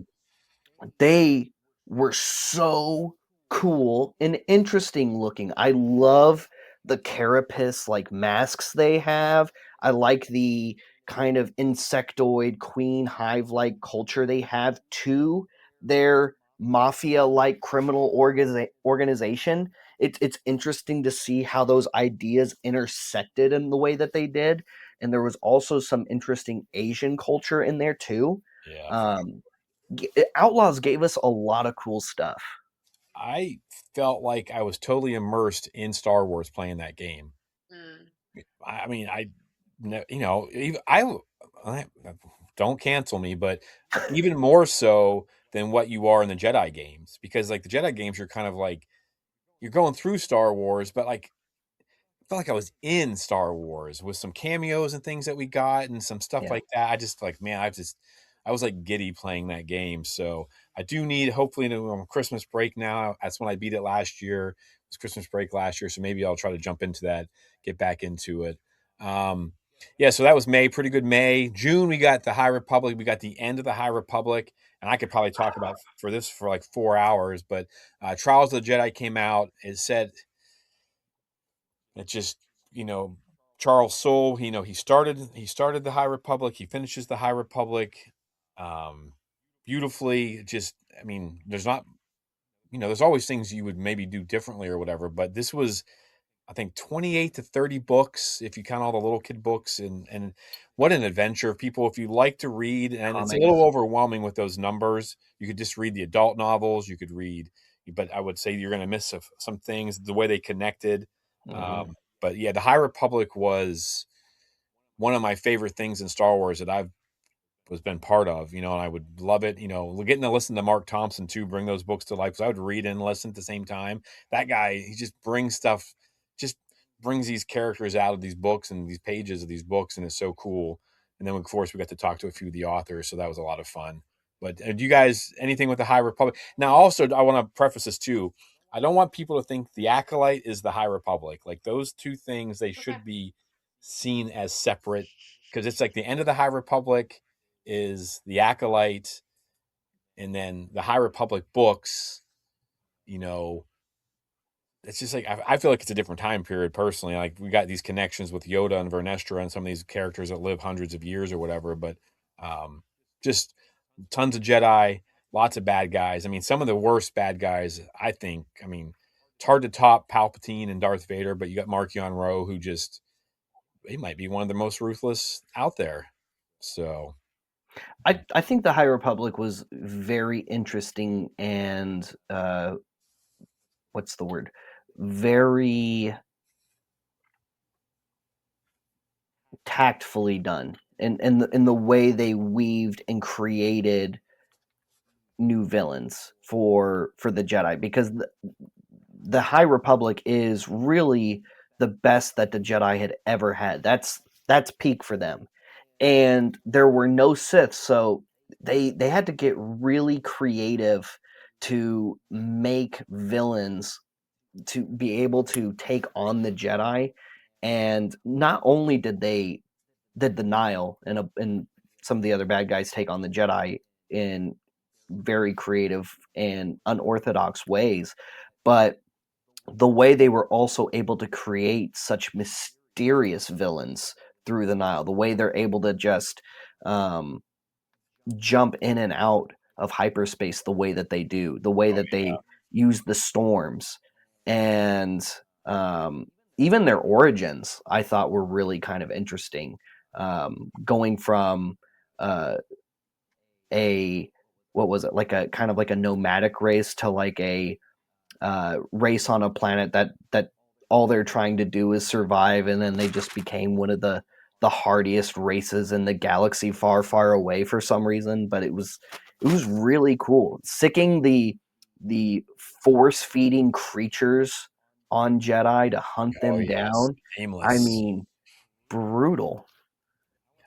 Um, they were so cool and interesting looking. I love the carapace like masks they have. I like the kind of insectoid queen hive like culture they have to their mafia like criminal organization. It's interesting to see how those ideas intersected in the way that they did. And there was also some interesting Asian culture in there too. yeah. Um, Outlaws gave us a lot of cool stuff. I felt like I was totally immersed in Star Wars playing that game. Mm. I mean, I don't cancel me, but even more so than what you are in the Jedi games, because like the Jedi games, you're kind of like you're going through Star Wars, but like I felt like I was in Star Wars with some cameos and things that we got and some stuff Yeah. like that. I just like, man, I was like giddy playing that game. So I do need, hopefully, Christmas break now. That's when I beat it last year. It was Christmas break last year. So maybe I'll try to jump into that, get back into it. Um, yeah, so that was May, pretty good May. June, we got the High Republic. We got the end of the High Republic. And I could probably talk about for this for like 4 hours, but Trials of the Jedi came out. It said, it just, you know, Charles Soule, he started the High Republic, he finishes the High Republic um beautifully. Just, I mean, there's not, there's always things you would maybe do differently or whatever, but this was, I think, 28 to 30 books if you count all the little kid books, and what an adventure. People, if you like to read, and it's a little Comics. overwhelming with those numbers, you could just read the adult novels, you could read, but I would say you're going to miss some things, the way they connected. Hmm. But yeah, the High Republic was one of my favorite things in Star Wars that I've was been part of, and I would love it, getting to listen to Mark Thompson too, bring those books to life. So I would read and listen at the same time. That guy, he just brings stuff, just brings these characters out of these books and these pages of these books, and it's so cool. And then of course we got to talk to a few of the authors, so that was a lot of fun. But do you guys anything with the High Republic? Now, also, I want to preface this too. I don't want people to think the Acolyte is the High Republic. Like those two things, they Okay. should be seen as separate, because it's like the end of the High Republic is the Acolyte, and then the High Republic books, you know, it's just like I feel like it's a different time period personally. Like we got these connections with Yoda and Vernestra and some of these characters that live hundreds of years or whatever, but just tons of Jedi, lots of bad guys. I mean, some of the worst bad guys, I think. I mean, it's hard to top Palpatine and Darth Vader, but you got Markion Rowe, who just he might be one of the most ruthless out there. So I think the High Republic was very interesting and what's the word? Very tactfully done in the way they weaved and created new villains for the Jedi, because the High Republic is really the best that the Jedi had ever had. That's peak for them. And there were no Siths, so they had to get really creative to make villains to be able to take on the Jedi. And not only did the Nile and some of the other bad guys take on the Jedi in very creative and unorthodox ways, but the way they were also able to create such mysterious villains through the Nile, the way they're able to just um, jump in and out of hyperspace the way that they do, the way that they use the storms, and um, even their origins, I thought were really kind of interesting. Going from uh, a what was it, like a kind of like a nomadic race to like a race on a planet that all they're trying to do is survive, and then they just became one of the hardiest races in the galaxy, far far away for some reason. But it was really cool, sicking the force feeding creatures on Jedi to hunt oh them yes, down. I aimless. mean, brutal.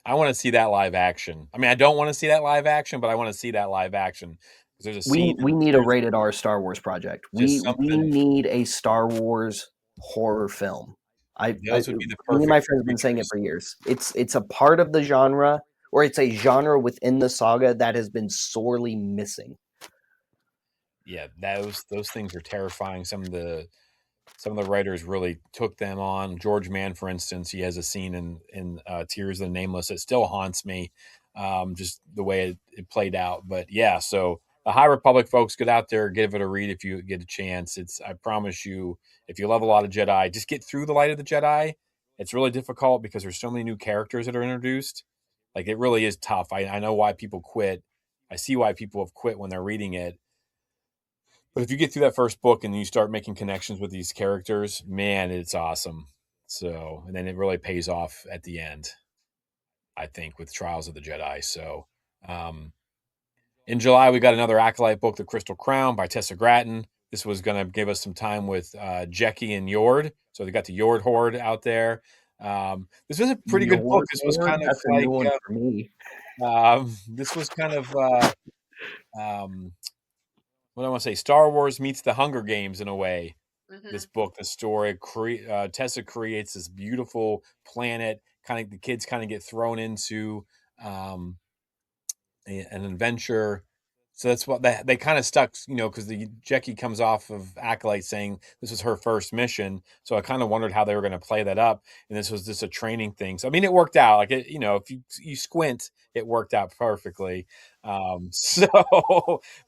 I want to see that live action. I mean, I don't want to see that live action, but I want to see that live action. Because there's a scene. We need a rated R Star Wars project. Just We something. need a Star Wars horror film. Those would be the Me and my perfect friends have been saying it creatures. for years. It's a part of the genre, or it's a genre within the saga that has been sorely missing. Yeah, those things are terrifying. Some of the writers really took them on. George Mann, for instance, he has a scene in Tears of the Nameless that still haunts me, just the way it played out. But yeah, so the High Republic folks, get out there, give it a read if you get a chance. It's I promise you, if you love a lot of Jedi, just get through the Light of the Jedi. It's really difficult because there's so many new characters that are introduced. Like it really is tough. I know why people quit. I see why people have quit when they're reading it, but if you get through that first book and you start making connections with these characters, man, it's awesome. So, and then it really pays off at the end, I think, with Trials of the Jedi. So, um, in July, we got another Acolyte book, The Crystal Crown by Tessa Gratton. This was going to give us some time with Jekki and Yord. So they got the Yord Horde out there. This was a pretty good book. Your This was Horde? kind of That's a new one for me. this was kind of um, what do I want to say, Star Wars meets the Hunger Games in a way. This Hmm. book, the story, Tessa creates this beautiful planet. Kind of the kids kind of get thrown into um, an adventure. So that's what they kind of stuck, because the Jackie comes off of Acolyte saying this was her first mission. So I kind of wondered how they were going to play that up, and this was just a training thing. So I mean, it worked out. Like if you squint, it worked out perfectly. So,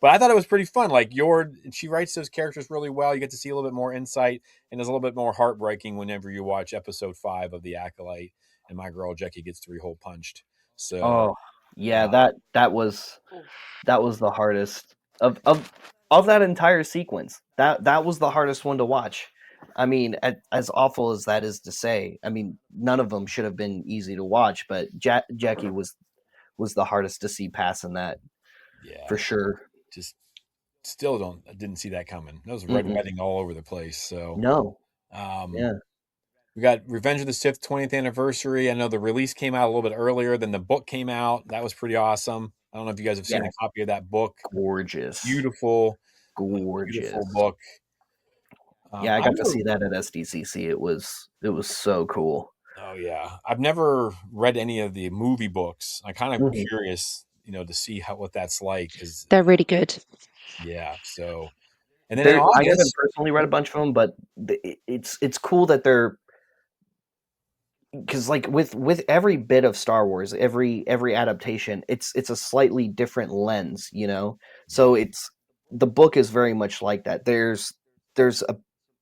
but I thought it was pretty fun. Like she writes those characters really well. You get to see a little bit more insight, and there's a little bit more heartbreaking whenever you watch episode 5 of the Acolyte, and my girl Jackie gets 3-hole punched. So. Oh, yeah, Uh, that was the hardest of that entire sequence. That was the hardest one to watch. I mean, as awful as that is to say, I mean, none of them should have been easy to watch, but Jackie was the hardest to see passing that for Yeah, sure. just still didn't see that coming. That was red Mm-mm. wedding all over the place. So No, um, yeah, we got Revenge of the Sith 20th anniversary. I know the release came out a little bit earlier than the book came out. That was pretty awesome. I don't know if you guys have yeah, seen a copy of that book. gorgeous, Beautiful, beautiful gorgeous. book. Yeah, I I've got to never see that at SDCC. It was so cool. Oh yeah, I've never read any of the movie books. I'm kind of Mhm. curious, to see what that's like. Because They're really good. yeah. So, and then in I haven't August, personally read a bunch of them, but it's cool that they're because like with every bit of Star Wars, every adaptation, it's a slightly different lens, you know. So yeah, it's the book is very much like that. There's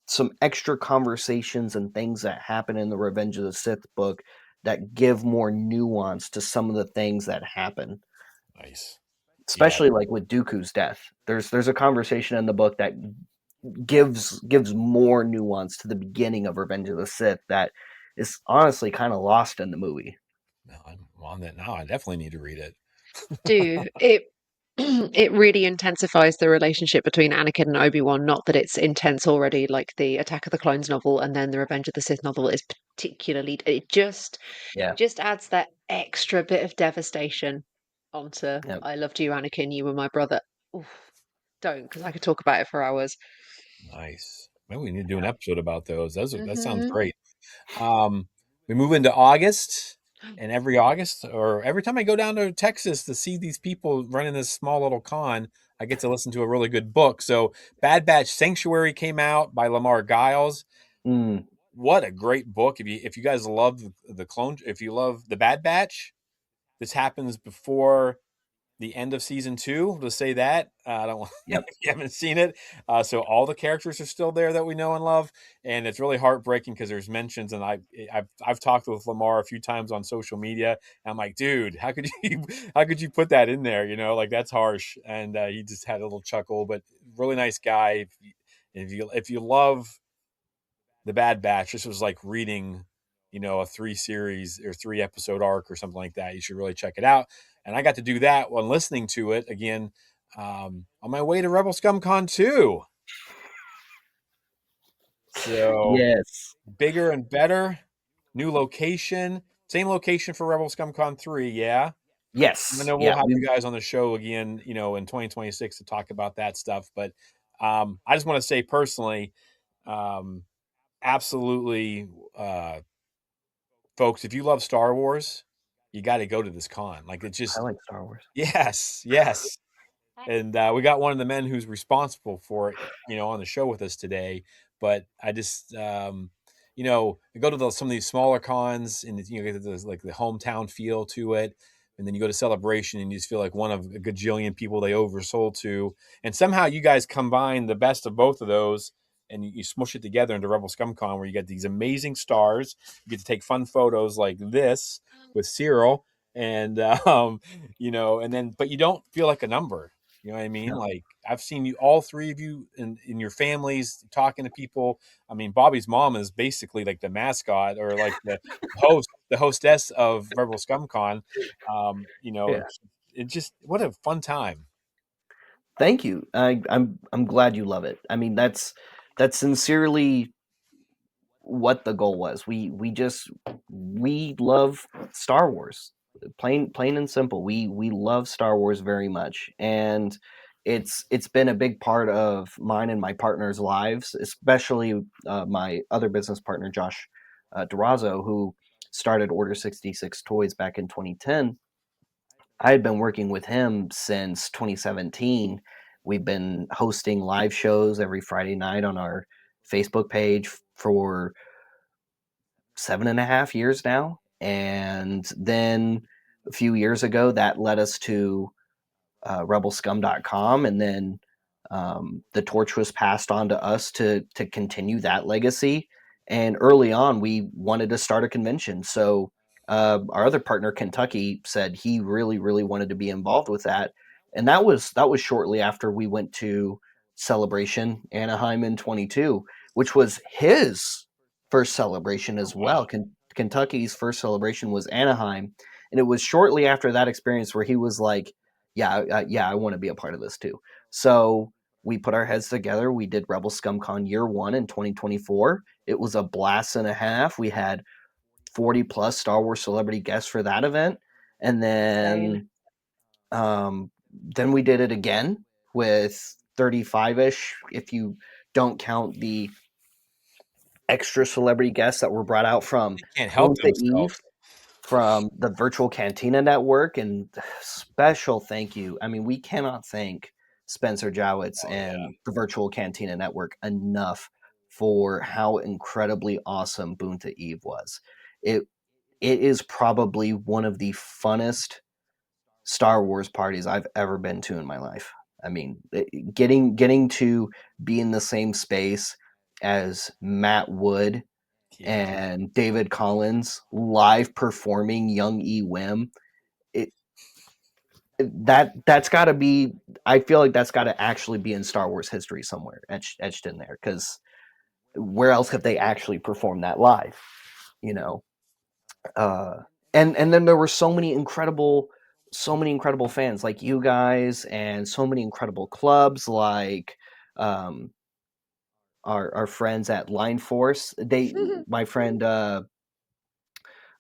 some extra conversations and things that happen in the Revenge of the Sith book that give more nuance to some of the things that happen. nice. Yeah, Especially like with Dooku's death. There's a conversation in the book that gives more nuance to the beginning of Revenge of the Sith that is honestly kind of lost in the movie. no, I'm on that now. I definitely need to read it. Do it it really intensifies the relationship between Anakin and Obi-Wan, not that it's intense already like the Attack of the Clones novel and then the Revenge of the Sith novel is particularly it Yeah. just adds that extra bit of devastation onto Yeah. I loved you, Anakin, you were my brother. Oof, don't, because I could talk about it for hours. Nice. Maybe we need to do an episode about those. That sounds Hmm. great. Um, we move into August, and every August, or every time I go down to Texas to see these people running this small little con, I get to listen to a really good book. So, Bad Batch Sanctuary came out by Lamar Giles. Mm, What a great book! If you guys love the clone, if you love the Bad Batch, this happens before the end of season two. To say that I don't. yep. You haven't seen it, so all the characters are still there that we know and love, and it's really heartbreaking because there's mentions, and I've talked with Lamar a few times on social media. And I'm like, dude, how could you how could you put that in there? Like that's harsh. And he just had a little chuckle, but really nice guy. If you love the Bad Batch, this was like reading, a 3 series or 3 episode arc or something like that. You should really check it out. And I got to do that while listening to it again on my way to Rebel Scum Con 2. So Yes. bigger and better, new location, same location for Rebel Scum Con 3. Yeah. I Yes. know we'll Yeah. have you guys on the show again, in 2026 to talk about that stuff. But I just want to say personally, um, absolutely, folks, if you love Star Wars, you got to go to this con. Like it's I just like Star Wars. yes, yes. And we got one of the men who's responsible for it, on the show with us today. But I just, I go to some of these smaller cons, and get like the hometown feel to it. And then you go to Celebration, and you just feel like one of a gajillion people they oversold to. And somehow you guys combine the best of both of those, and you smush it together into Rebel Scum Con, where you get these amazing stars. You get to take fun photos like this with Cyril, and and then but you don't feel like a number. You know what I mean? No. Like I've seen you, all three of you, in your families talking to people. I mean, Bobby's mom is basically like the mascot or like the hostess of Rebel Scum Con. Yeah. It just what a fun time. Thank you. I'm glad you love it. I mean, that's sincerely what the goal was. We love Star Wars. Plain and simple. We love Star Wars very much, and it's been a big part of mine and my partner's lives, especially my other business partner Josh Durazo, who started Order 66 Toys back in 2010. I had been working with him since 2017. We've been hosting live shows every Friday night on our Facebook page for 7.5 years now. And then a few years ago, that led us to rebelscum.com, and then the torch was passed on to us to continue that legacy. And early on, we wanted to start a convention. So our other partner, Kentucky, said he really, really wanted to be involved with that, and that was shortly after we went to Celebration Anaheim in 22, which was his first celebration Oh as wow. well. Kentucky's first celebration was Anaheim, And it was shortly after that experience where he was like, "Yeah, yeah, I want to be a part of this too." So we put our heads together. We did Rebel ScumCon year one in 2024. It was a blast and a half. We had 40 plus Star Wars celebrity guests for that event, and Insane. then we did it again with 35-ish, if you don't count the extra celebrity guests that were brought out from They can't help Boonta themselves. Eve, from the Virtual Cantina Network, and special thank you. I mean, we cannot thank Spencer Jowitz Oh yeah. and the Virtual Cantina Network enough for how incredibly awesome Boonta Eve was. It it is probably one of the funnest Star Wars parties I've ever been to in my life. I mean, getting to be in the same space as Matt Wood Yeah. and David Collins live performing Young E Wim, it that's got to be. I feel like that's got to actually be in Star Wars history somewhere, etched in there. Because where else have they actually performed that live? You know, uh, and then there were so many incredible fans like you guys, and so many incredible clubs like um, our friends at Line Force. My friend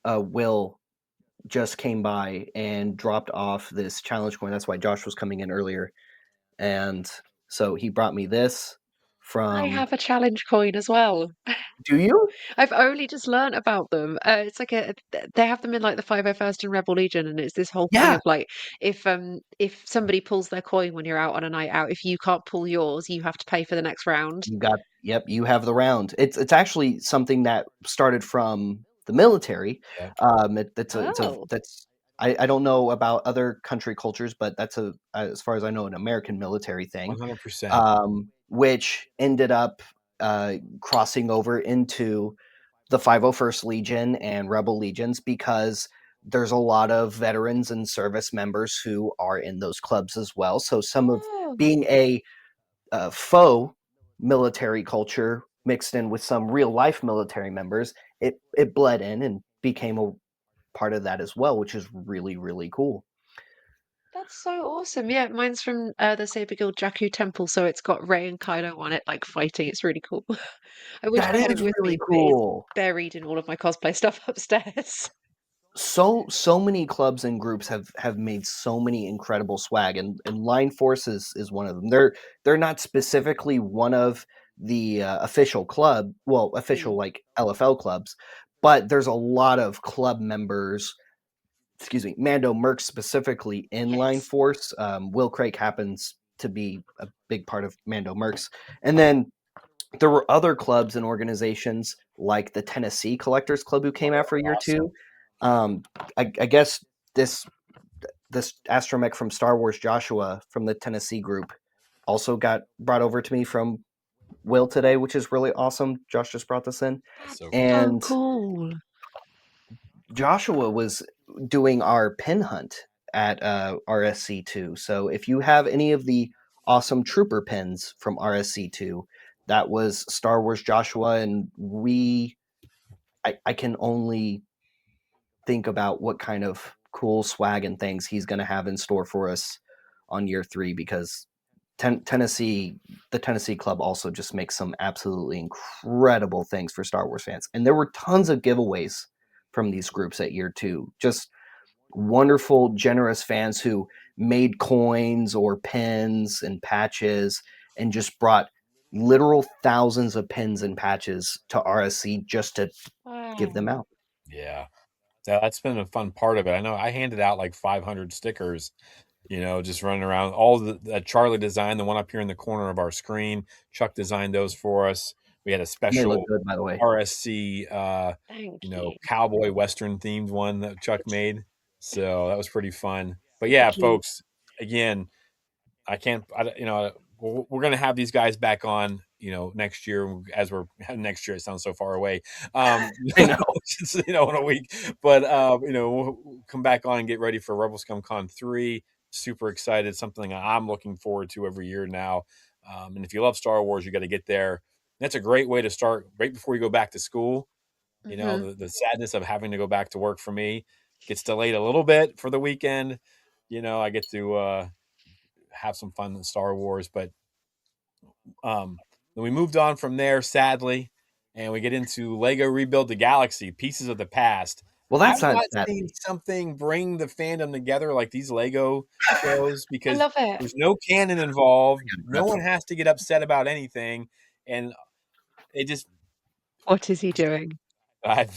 Will just came by and dropped off this challenge coin. That's why Josh was coming in earlier, and so he brought me this I from. have a challenge coin as well. Do you? I've only just learnt about them. It's like they have them in like the 501st and Rebel Legion, and it's this whole thing Yeah, of like if somebody pulls their coin when you're out on a night out, if you can't pull yours, you have to pay for the next round. you got. Yep, you have the round. It's actually something that started from the military. Yep. Oh. That's. I don't know about other country cultures, but that's as far as I know, an American military thing, 100%. which ended up crossing over into the 501st Legion and Rebel Legions, because there's a lot of veterans and service members who are in those clubs as well. So some of Oh, being a faux military culture mixed in with some real life military members, it bled in and became a part of that as well, which is really really cool. that's so awesome. Yeah, mine's from the Saber Guild Jakku Temple, so it's got Rey and Kylo on it, like fighting. It's really cool. I wish That I had it is with really me, but it's cool. buried in all of my cosplay stuff upstairs. So many clubs and groups have made so many incredible swag, and Line Force is one of them. They're not specifically one of the official club, well, official Mm, like LFL clubs, but there's a lot of club members, excuse me, Mando Merc specifically in Line yes. Force. Will Craig happens to be a big part of Mando Mercs, and then there were other clubs and organizations like the Tennessee Collectors Club who Oh, came they out for a were year awesome. too. Um, I guess this astromech from Star Wars, Joshua from the Tennessee group, also got brought over to me from Will today, which is really awesome. Josh just brought this in, That's so cool. So and cool. Joshua was doing our pin hunt at RSC2. So if you have any of the awesome trooper pins from RSC2, that was Star Wars Joshua, and I can only think about what kind of cool swag and things he's going to have in store for us on year three, because Tennessee, the Tennessee club also just makes some absolutely incredible things for Star Wars fans. And there were tons of giveaways from these groups at year two. Just wonderful, generous fans who made coins or pins and patches and just brought literal thousands of pins and patches to RSC just to give them Wow. out. Yeah. That's been a fun part of it. I know I handed out like 500 stickers, just running around. All that Charlie designed, the one up here in the corner of our screen. Chuck designed those for us. We had a And they look special good, by the way. RSC, Thank you. cowboy western themed one that Chuck made. So that was pretty fun. But Super yeah, cute. folks, again, I can't, we're going to have these guys back on, next year as we're next year. It sounds so far away. I know. In a week, but, we'll come back on and get ready for Rebel Scum Con 3. Super excited. Something I'm looking forward to every year now. And if you love Star Wars, you got to get there. That's a great way to start right before you go back to school. Hmm. The sadness of having to go back to work for me. gets delayed a little bit for the weekend. I get to have some fun in Star Wars, but then we moved on from there, sadly, and we get into Lego Rebuild the Galaxy: Pieces of the Past. Well, I've that's not not that. seen something bring the fandom together like these Lego shows, I because love it. there's no canon involved. Good No breath. one has to get upset about anything, and it just What is he doing? I'm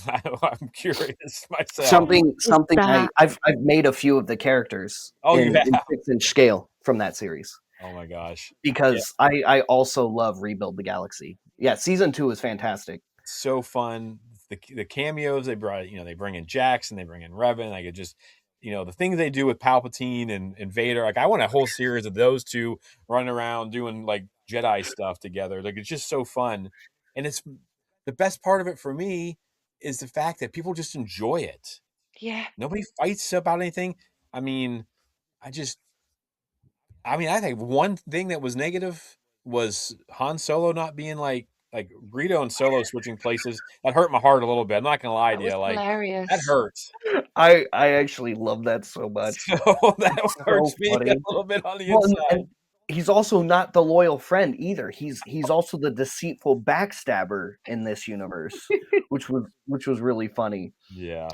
curious myself. What is Something that? I've made a few of the characters Oh, you in have? 6-inch scale from that series Oh my gosh. Yeah, because I also love Rebuild the Galaxy. Yeah, season 2 is fantastic. so fun. The cameos they brought, they bring in Jackson, they bring in Revan. I could just, the things they do with Palpatine and Vader. Like, I want a whole series of those two running around doing like Jedi stuff together. Like, it's just so fun. And it's the best part of it for me is the fact that people just enjoy it. Yeah. Nobody fights about anything. I mean, I just I think one thing that was negative was Han Solo not being like Greedo and Solo switching places. That hurt my heart a little bit. I'm not gonna lie That to was you. Like, that hilarious. hurts. I actually love that so much. So that It's so hurts me a funny. little bit on the Well, inside. and he's also not the loyal friend either. He's also the deceitful backstabber in this universe, which was really funny. Yeah.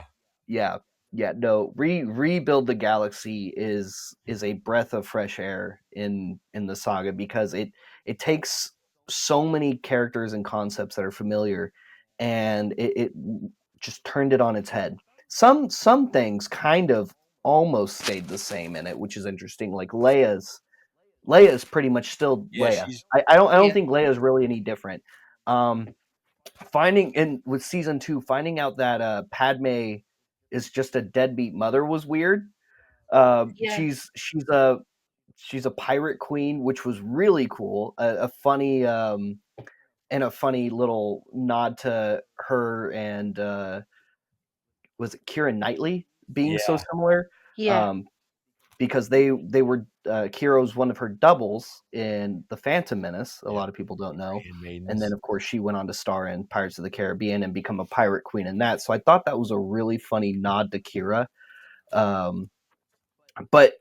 Yeah. Yeah, no, Rebuild the Galaxy is a breath of fresh air in the saga because it takes so many characters and concepts that are familiar and it just turned it on its head. Some things kind of almost stayed the same in it, which is interesting. Like Leia's pretty much still Yeah, Leia. she's I don't Yeah. think Leia's really any different. Um, finding in with season 2, finding out that Padme is just a deadbeat mother was weird. Yeah. She's a pirate queen, which was really cool. A funny and a funny little nod to her and was it Keira Knightley being so yeah, similar? Yeah. Um, because they were Kiro's one of her doubles in The Phantom Menace. A yeah. lot of people don't know. And then, Handmaidens. of course, she went on to star in Pirates of the Caribbean and become a pirate queen in that. So I thought that was a really funny nod to Kira. Um, but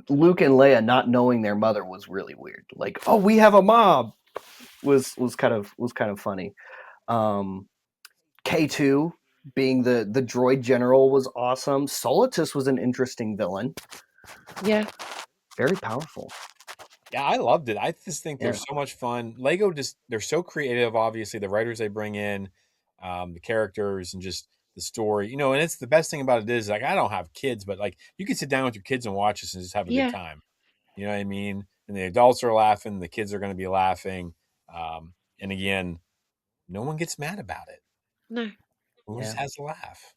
Luke and Leia not knowing their mother was really weird. Like, oh, we have a mom was kind of funny. Um, K2 being the droid general was awesome. Solitus was an interesting villain. Yeah. Very powerful. Yeah, I loved it. I just think they're Yeah. so much fun. Lego they're so creative, obviously, the writers they bring in, the characters and just the story. And it's the best thing about it is like I don't have kids, but like you can sit down with your kids and watch this and just have a good Yeah. time. You know what I mean? And the adults are laughing, the kids are going to be laughing. And again, no one gets mad about it. No. Everyone just Yeah. has a laugh.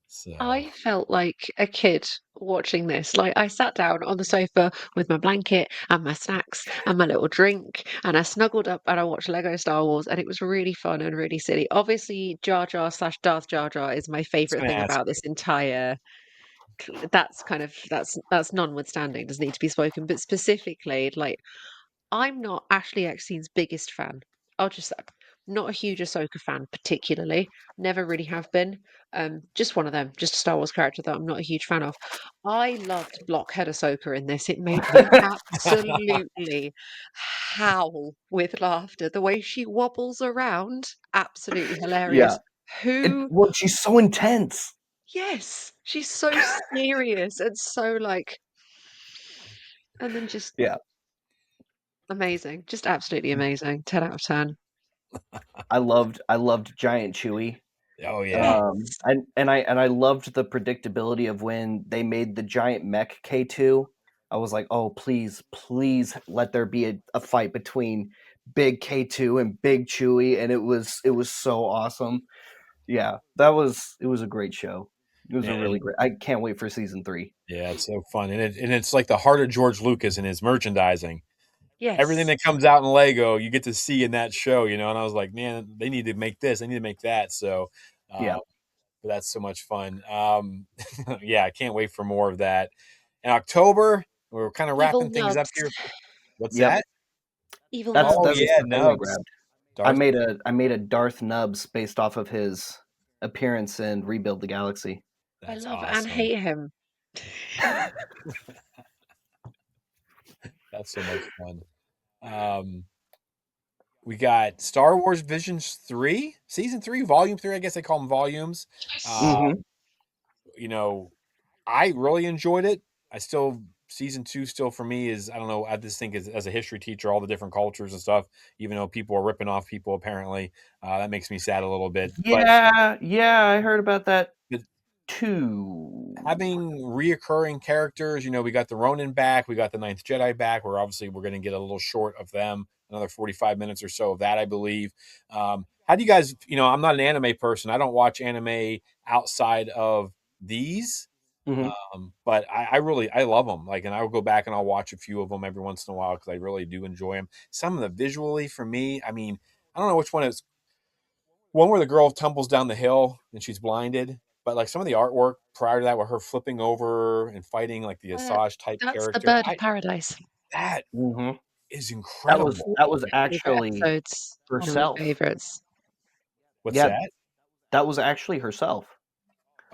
So I felt like a kid watching this. Like I sat down on the sofa with my blanket and my snacks and my little drink, and I snuggled up and I watched Lego Star Wars, and it was really fun and really silly. Obviously, Jar Jar slash Darth Jar Jar is my I was favorite going to thing ask about you. this entire. That's kind of that's notwithstanding, doesn't need to be spoken, but specifically, like I'm not Ashley Eckstein's biggest fan. I'll just say, not a huge Ahsoka fan, particularly. Never really have been. Just one of them, just a Star Wars character that I'm not a huge fan of. I loved Blockhead Ahsoka in this. It made me absolutely howl with laughter. The way she wobbles around, absolutely Yeah. hilarious. Who? Well, she's so intense. Yes, she's so serious and so like, and then just Yeah. amazing, just absolutely amazing. 10 out of 10. I loved Giant Chewie. Oh yeah. Yes. And I loved the predictability of when they made the giant mech K2. I was like, oh please let there be a fight between big K2 and big Chewie, and it was so awesome. Yeah, it was a great show. It was a really And great. I can't wait for season 3. yeah, it's so fun. And it's like the heart of George Lucas and his merchandising. Everything Yes. that comes out in Lego, you get to see in that show. And I was like, man, they need to make this, they need to make that. So, Yeah. uh, but that's so much fun. Yeah, I can't wait for more of that. In October, we're kind of Evil wrapping things up nubs. here. What's Yep. that? Evil That's Oh that's nubs. a yeah, stuff I Nubs. grabbed. I Darth. made a I made a Darth Nubs based off of his appearance in Rebuild the Galaxy. I That's love and awesome. hate him. That's so much fun. Um, we got Star Wars Visions 3, Season 3, Volume 3. I guess they call them volumes. Uh, Yes. Mm-hmm. you know, I really enjoyed it. I still season 2 still for me is I don't know. I just think as a history teacher, all the different cultures and stuff. Even though people are ripping off people, apparently, that makes me sad a little bit. But Yeah, I heard about that but too. having reoccurring characters, we got the Ronin back, we got the Ninth Jedi back. Where obviously we're going to get a little short of them, another 45 minutes or so of that, I believe. How do you guys? I'm not an anime person. I don't watch anime outside of these. Mm-hmm. But I love them. Like, and I'll go back and I'll watch a few of them every once in a while because I really do enjoy them. Some of the visually for me, I mean, I don't know which one is one where the girl tumbles down the hill and she's blinded, but like some of the artwork prior to that, with her flipping over and fighting like the Uh, Asajj type that's the character, Bird of I Paradise. that Mm-hmm. is That was incredible. that was My favorite actually episodes. One of my herself. favorites. What's Yeah, that? that was actually herself.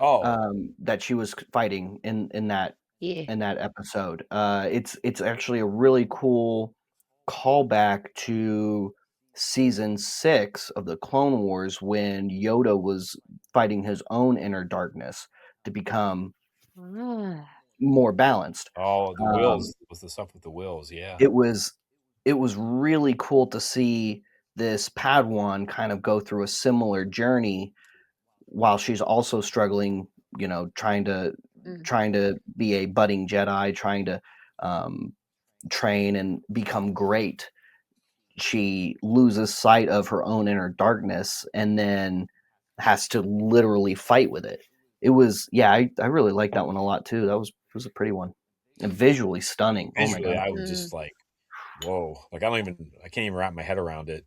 Oh, That she was fighting in that Yeah. episode. It's actually a really cool callback to season 6 of the Clone Wars when Yoda was fighting his own inner darkness to become Ah. more balanced. oh, the Um, wills was the stuff with the wills. Yeah. it was it was really cool to see this Padawan kind of go through a similar journey while she's also struggling, trying to Mm. be a budding Jedi, trying to um, train and become great. She loses sight of her own inner darkness and then has to literally fight with it. It was, yeah, I really like that one a lot too. That was a pretty one and visually stunning. Oh my Visually, god. I was Mm. just like, whoa! Like I can't even wrap my head around it.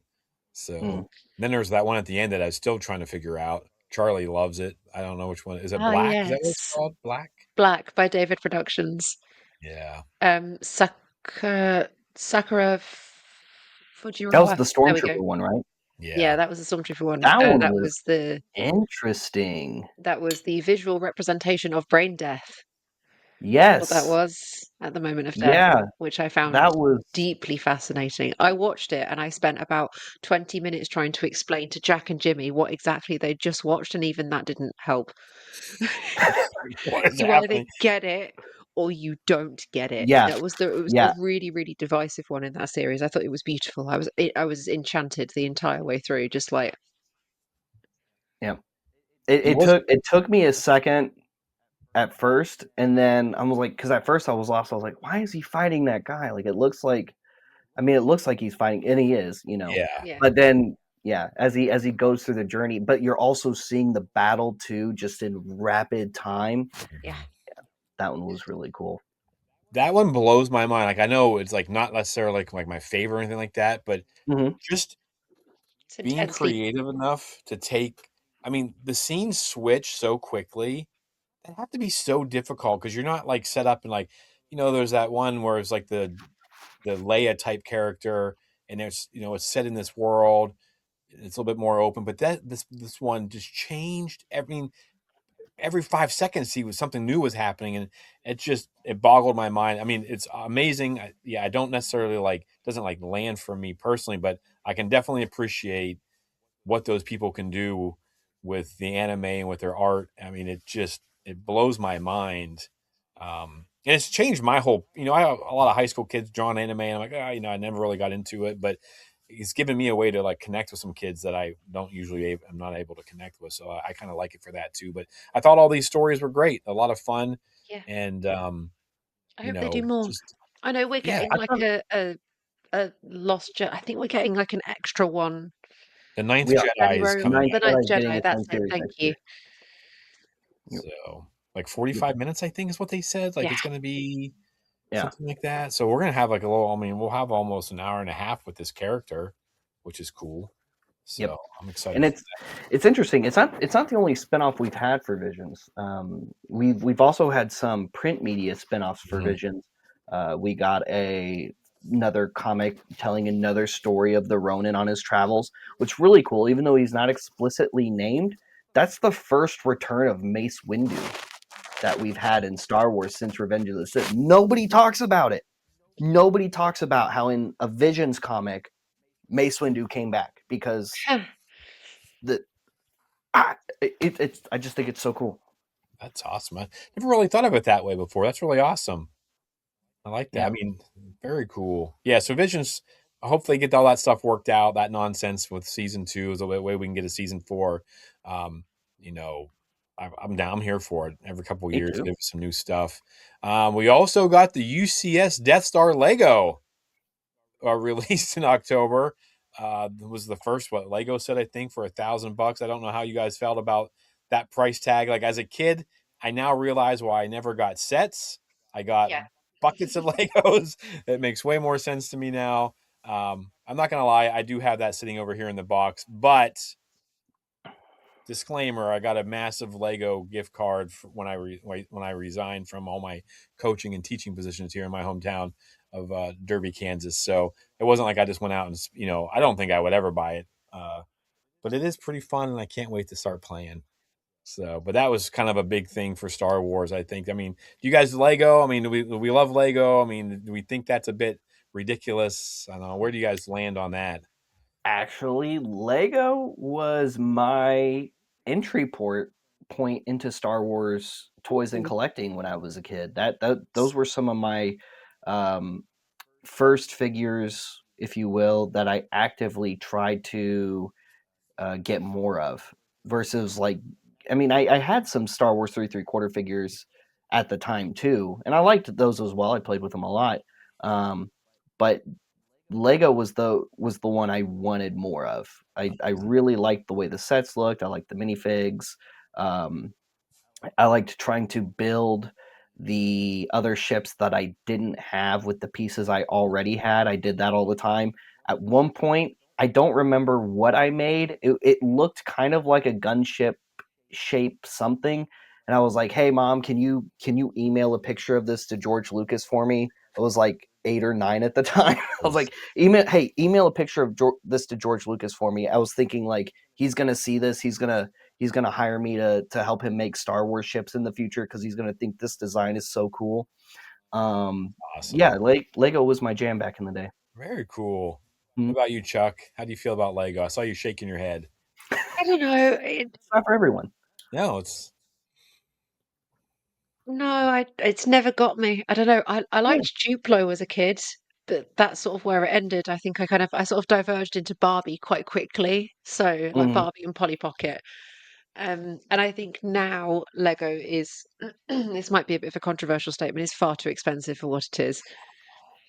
So Mm. then there's that one at the end that I was still trying to figure out. Charlie loves it. I don't know which one. Is it Ah, Black? Is that what it's yes. called? Black? Black by David Productions. Yeah. Sakura That was Fujiwara. the There we go. Stormtrooper one, right? Yeah, Yeah. that was the Stormtrooper one. That one That was was the interesting. visual representation of brain death. What that Yes. was at the moment of death, Yeah, which I found that was deeply fascinating. I watched it and I spent about 20 minutes trying to explain to Jack and Jimmy what exactly they'd just watched, and even that didn't help. What is You either happening? get it or you don't get it. yeah, It was yeah, the really, really divisive one in that series. I thought it was beautiful. I was enchanted the entire way through, just like, yeah. It And it was took it took me a second at first, and then I was like, because at first I was lost. I was like, why is he fighting that guy? Like it looks like he's fighting, and he is. yeah. yeah, But then, yeah, as he goes through the journey, but you're also seeing the battle too, just in rapid time. yeah. Mhm. That one was really cool. That one blows my mind. Like I know it's like not necessarily like my favorite or anything like that, but Hmm. just It's being intensely. creative enough to take I mean, the scenes switch so quickly. They have to be so difficult because you're not like set up and like, there's that one where it's like the Leia type character and it's set in this world. It's a little bit more open, but this one just changed. I mean, every 5 seconds, see was something new was happening, and it boggled my mind. I mean, it's amazing. Yeah, I don't necessarily doesn't like land for me personally, but I can definitely appreciate what those people can do with the anime and with their art. I mean, it blows my mind. And it's changed my whole. I have a lot of high school kids drawing anime, and I'm like, I never really got into it, but it's given me a way to like connect with some kids that I don't usually am not able to connect with. So I kind of like it for that too. But I thought all these stories were great, a lot of fun, Yeah. and I hope they do more. just I know we're yeah, getting I like thought a I think we're getting like an extra one the Ninth we are. Jedi is January. coming Ninth The out. Ninth Jedi is getting Jedi, its that's own it. series Thank next you. year. Yep. So like Yep. 45 minutes, I think is what they said. Like Yeah. it's going to be Yeah. something like that. So we're going to have like a little, I mean, we'll have almost an hour and a half with this character, which is cool. Yep. So I'm And excited for it's interesting. It's not the only spinoff we've had for Visions. We've also had some print media spinoffs that. for Mhm. Visions. We got another comic telling another story of the Ronin on his travels, which is really cool. Even though he's not explicitly named, that's the first return of Mace Windu. that we've had in Star Wars since Revenge of the Sith. Nobody talks about it. Nobody talks about how in a Visions comic, Mace Windu came back because the it's I just think it's so cool. That's awesome. I never really thought of it that way before. That's really awesome. I like that. Yeah. I mean, very cool. Yeah, so Visions, hopefully get all that stuff worked out, that nonsense with season 2 is the way we can get a season 4. Um, you know, I'm down. I'm here for it. Every couple of Me years, too. give us some new stuff. We also got the UCS Death Star Lego released in October. It was the first what Lego said, I think, for $1,000. I don't know how you guys felt about that price tag. Like as a kid, I now realize why I never got sets. I got Yeah. buckets of Legos. It makes way more sense to me now. I'm not gonna lie, I do have that sitting over here in the box, but disclaimer: I got a massive Lego gift card when I resigned from all my coaching and teaching positions here in my hometown of Derby, Kansas. So it wasn't like I just went out and I don't think I would ever buy it, but it is pretty fun, and I can't wait to start playing. So, but that was kind of a big thing for Star Wars, I think. I mean, do you guys Lego? I mean, do we love Lego? I mean, do we think that's a bit ridiculous? I don't know. Where do you guys land on that? Actually, Lego was my entry point into Star Wars toys and Ooh. collecting when I was a kid. That those were some of my um, first figures, if you will, that I actively tried to get more of. Versus like, I mean, I had some Star Wars 3 3/4 figures at the time too, and I liked those as well. I played with them a lot, but Lego was the one I wanted more of. I really liked the way the sets looked. I liked the minifigs. Um, I liked trying to build the other ships that I didn't have with the pieces I already had. I did that all the time. At one point, I don't remember what I made. It looked kind of like a gunship shape something, and I was like, "Hey, mom, can you email a picture of this to George Lucas for me?" I was like 8 or 9 at the time. I was like, email a picture of this to George Lucas for me. I was thinking like he's gonna see this. He's gonna hire me to help him make Star Wars ships in the future because he's gonna think this design is so cool. Awesome. Yeah, Lego was my jam back in the day. Very cool. What Mhm. about you, Chuck? How do you feel about Lego? I saw you shaking your head. I don't know. It's not for everyone. No, it's No, it's never got me. I don't know. I Yeah. liked Duplo as a kid, but that's sort of where it ended. I think I sort of diverged into Barbie quite quickly. So like Mhm. Barbie and Polly Pocket. And I think now Lego is this might be a bit of a controversial statement, is far too expensive for what it is.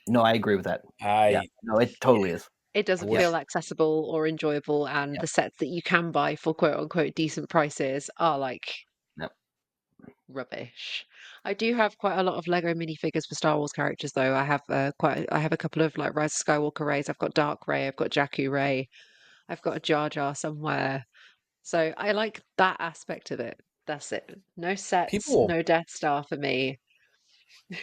No, I agree with that. Yeah. I No, it totally is. It I doesn't will. Yep. feel accessible or enjoyable, and Yep. the sets that you can buy for quote unquote decent prices are like Yep. rubbish. I do have quite a lot of Lego minifigures for Star Wars characters, though. I have a couple of like Rise of Skywalker Rays. I've got Dark Ray, I've got Jakku Ray, I've got a Jar Jar somewhere. So I like that aspect of it. That's it. No People sets, will no Death Star for me.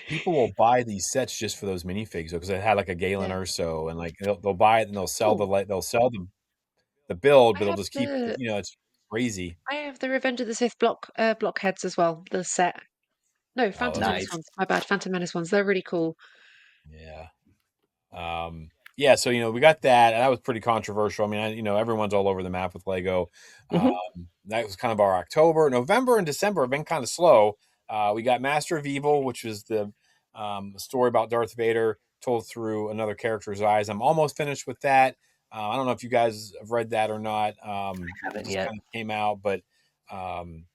people will buy these sets just for those minifigs because it had like a Galen Yeah. Urso and like they'll buy it and Oh, they'll sell the build, I but they'll have just keep the it's crazy. I have the Revenge of the Sith blockheads as well. The set. No, Oh, Phantom those are Menace Nice. ones. My bad. Phantom Menace ones. They're really cool. yeah. Yeah, so we got that, and that was pretty controversial. I mean, everyone's all over the map with Lego. Hmm. That was kind of our October, November, and December have been kind of slow. We got Master of Evil, which was the story about Darth Vader told through another character's eyes. I'm almost finished with that. I don't know if you guys have read that or not. It Haven't just yet. kind of came out, but um,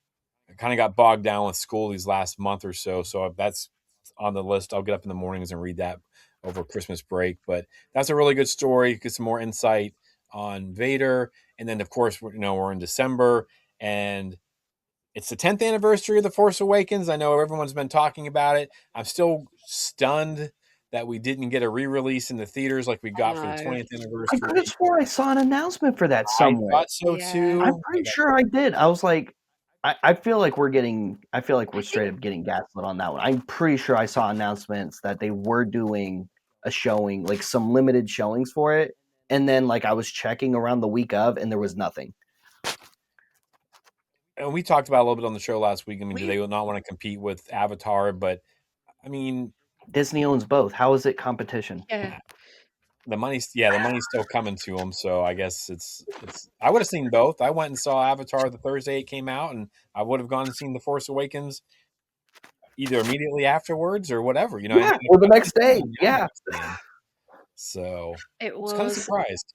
I kind of got bogged down with school these last month or so. So that's on the list. I'll get up in the mornings and read that over Christmas break. But that's a really good story. Get some more insight on Vader. And then, of course, we're in December and it's the 10th anniversary of The Force Awakens. I know everyone's been talking about it. I'm still stunned that we didn't get a re-release in the theaters like we I got for the know. 20th I could have anniversary. swore I saw an announcement for that I somewhere. thought so Yeah. I'm too. pretty sure I did. I was like, I feel like I feel like I we're think straight up getting gaslit on that one. I'm pretty sure I saw announcements that they were doing a showing, like some limited showings for it. And then like I was checking around the week of and there was nothing. and we talked about it a little bit on the show last week. I mean, do We they not want to compete with Avatar? But I mean, Disney owns both. How is it competition? yeah. the money's still coming to them. So I guess it's. I would have seen both. I went and saw Avatar the Thursday it came out, and I would have gone and seen The Force Awakens either immediately afterwards or whatever. You know, Yeah, or the next anytime day. I'm Yeah. seeing. So It I was kind of was surprised.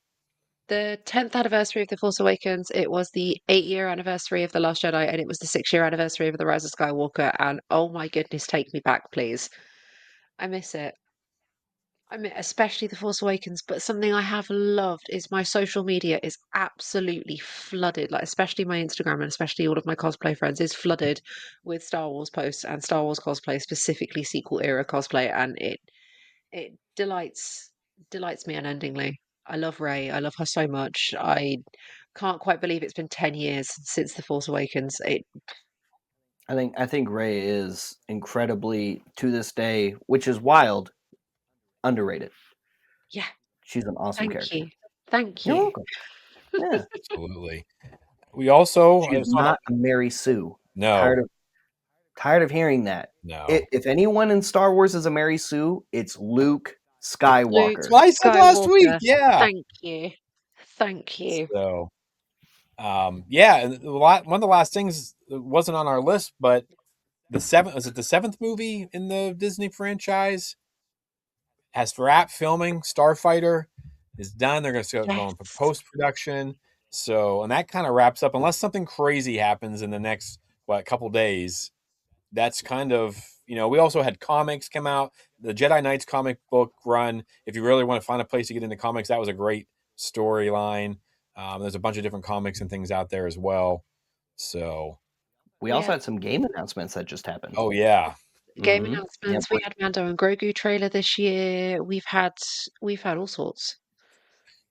the 10th anniversary of The Force Awakens. It was the 8-year anniversary of The Last Jedi, and it was the 6-year anniversary of The Rise of Skywalker. And oh my goodness, take me back, please. I miss it. I mean, especially The Force Awakens, but something I have loved is my social media is absolutely flooded, like especially my Instagram and especially all of my cosplay friends is flooded with Star Wars posts and Star Wars cosplay, specifically sequel era cosplay, and it delights me unendingly. I love Rey. I love her so much. I can't quite believe it's been 10 years since The Force Awakens. I think Ray is incredibly, to this day, which is wild, underrated. Yeah, She's an awesome thank character. you. Thank You're you. welcome. Yeah. Absolutely. We also She's I saw not a Mary Sue. no, Tired of hearing that. no. If anyone in Star Wars is a Mary Sue, it's Luke It's Luke That's Skywalker. what I said last week. Skywalker. Yeah. Thank you. Thank you. So, yeah, and one of the last things that wasn't on our list, but the seventh was it the seventh movie in the Disney franchise has wrapped filming. Starfighter is done. They're going to start going for Yes. post production. So, and that kind of wraps up, unless something crazy happens in the next couple days. That's kind of, we also had comics come out. The Jedi Knights comic book run, if you really want to find a place to get into comics, that was a great storyline. There's a bunch of different comics and things out there as well. So, We We also had had some game announcements that just happened. oh yeah. game Yeah, announcements. We had Mando and Grogu trailer this year. We've had all sorts.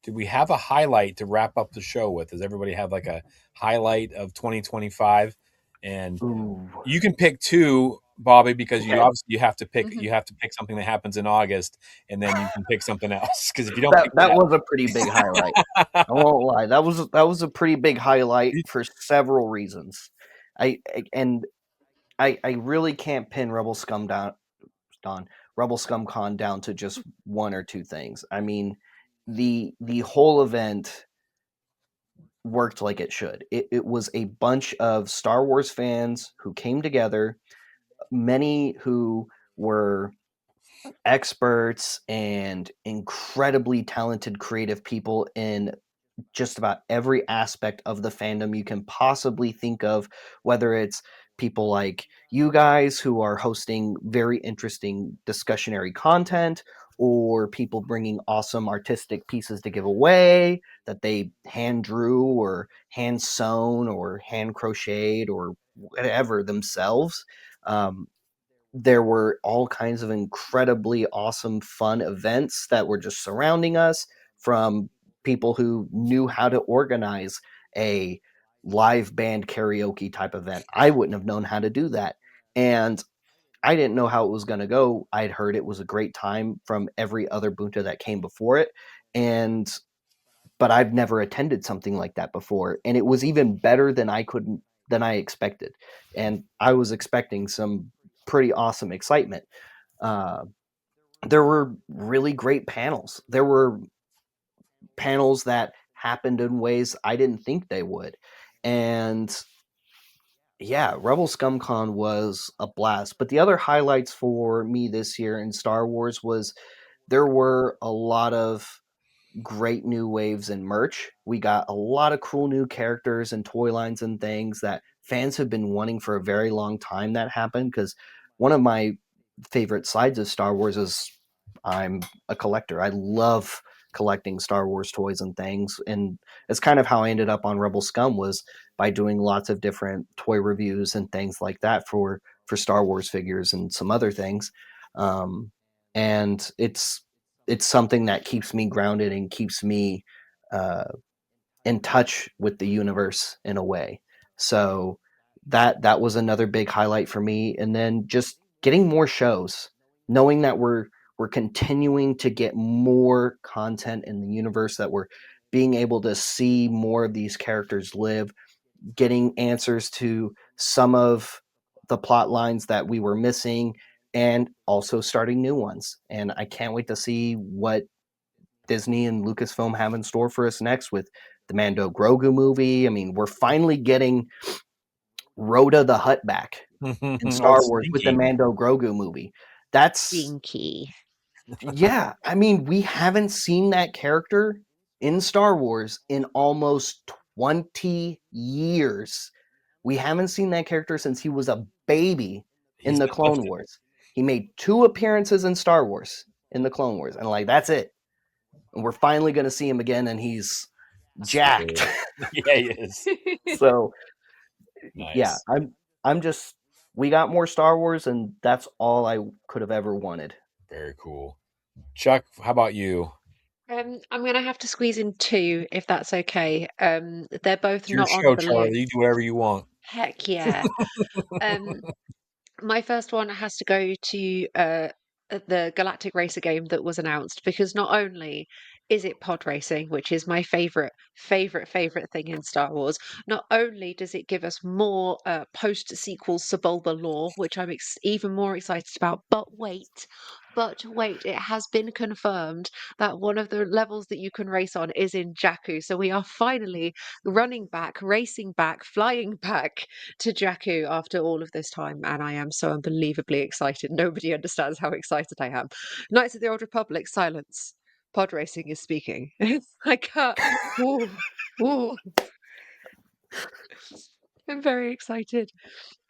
Did we have a highlight to wrap up the show with? Does everybody have like a highlight of 2025? And ooh. you can pick two, Bobby, because you Okay. obviously Mhm. you have to pick something that happens in August, and then you can pick something else. Because if you don't That pick that was a pretty big highlight. that, I won't lie. That was a pretty big highlight for several reasons. I really can't pin Rebel Scum Con down to just one or two things. I mean, the whole event worked like it should. It was a bunch of Star Wars fans who came together, many who were experts and incredibly talented creative people in just about every aspect of the fandom you can possibly think of, whether it's people like you guys who are hosting very interesting discussionary content, or people bringing awesome artistic pieces to give away that they hand drew or hand sewn or hand crocheted or whatever themselves. Um, there were all kinds of incredibly awesome, fun events that were just surrounding us, from people who knew how to organize a live band karaoke type event. I wouldn't have known how to do that. And I didn't know how it was going to go. I'd heard it was a great time from every other bunta that came before it. And but I've never attended something like that before, and it was even better than I expected, and I was expecting some pretty awesome excitement. Uh, there were really great panels. There were panels that happened in ways I didn't think they would, and yeah, Rebel ScumCon was a blast. But the other highlights for me this year in Star Wars was there were a lot of great new waves in merch. We got a lot of cool new characters and toy lines and things that fans have been wanting for a very long time that happened, because one of my favorite sides of Star Wars is I'm a collector. I love collecting Star Wars toys and things, and it's kind of how I ended up on Rebel Scum, was by doing lots of different toy reviews and things like that for Star Wars figures and some other things. Um, and it's something that keeps me grounded and keeps me uh, in touch with the universe in a way. So that was another big highlight for me. And then just getting more shows, knowing that we're continuing to get more content in the universe, that we're being able to see more of these characters live. getting answers to some of the plot lines that we were missing, and also starting new ones. And I can't wait to see what Disney and Lucasfilm have in store for us next with the Mando Grogu movie. I mean, we're finally getting Rhoda the Hutt back in Oh, Star Wars with the stinky. Mando Grogu movie. That's Dinky. yeah, I mean, we haven't seen that character in Star Wars in almost 20 years. We haven't seen that character since he was a baby in He's the been Clone lifted. Wars. He made 2 appearances in Star Wars in the Clone Wars, and like that's it. And we're finally going to see him again, and he's jacked. Swole. Yeah, he is. So yeah, Nice. I'm just we got more Star Wars, and that's all I could have ever wanted. Very cool. Chuck, how about you? I'm gonna have to squeeze in two if that's okay. They're both It's your not on show, the Charlie. You list. do whatever you want. Heck yeah. Um, my first one has to go to the Galactic Racer game that was announced because not only is it pod racing, which is my favorite thing in Star Wars, not only does it give us more post-sequel Sebulba lore, which I'm even more excited about, but wait, it has been confirmed that one of the levels that you can race on is in Jakku. So we are finally running back, racing back, flying back to Jakku after all of this time, and I am so unbelievably excited. Nobody understands how excited I am. Knights of the Old Republic, silence. Pod racing is speaking. I can't. Ooh, ooh. I'm very excited.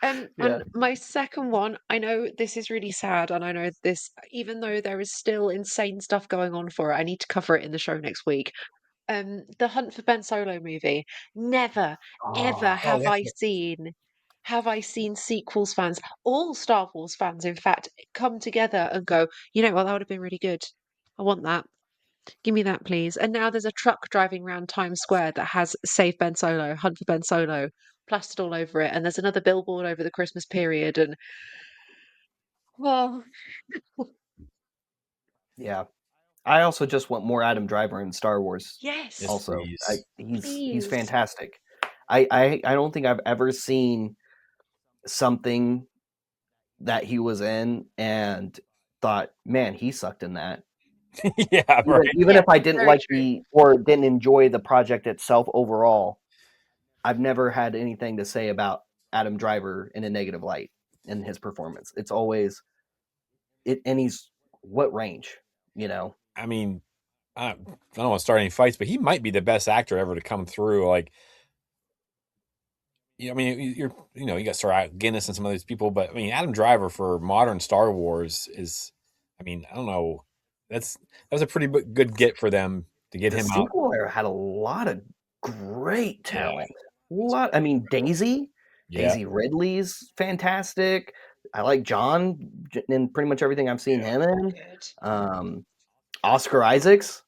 Yeah. And my second one, I know this is really sad, and I know this, even though there is still insane stuff going on for it, I need to cover it in the show next week. The Hunt for Ben Solo movie. Never, ever Oh, Oh, have I seen sequels fans, all Star Wars fans, in fact, come together and go, you know what, that would have been really good. I want that. Give me that, please. And now there's a truck driving around Times Square that has Save Ben Solo, Hunt for Ben Solo, plastered all over it. And there's another billboard over the Christmas period. And, well, yeah. I also just want more Adam Driver in Star Wars. yes, yes, Also, please. he's please. fantastic. I don't think I've ever seen something that he was in and thought, man, he sucked in that. Yeah, Even right. even Yeah, if I didn't very like true. the or didn't enjoy the project itself overall, I've never had anything to say about Adam Driver in a negative light in his performance. It's always it, and he's what range, you know? I mean, I don't want to start any fights, but he might be the best actor ever to come through. Like, I mean, you got Sir Guinness and some of these people, but I mean, Adam Driver for modern Star Wars is, I mean, I don't know, that was a pretty good get for them to get The him out. sequel era had a lot of great Yeah, talent. I mean, yeah, Daisy Ridley's fantastic. I like John in pretty much everything I've seen yeah, him in. Good. Um, Oscar Isaacs.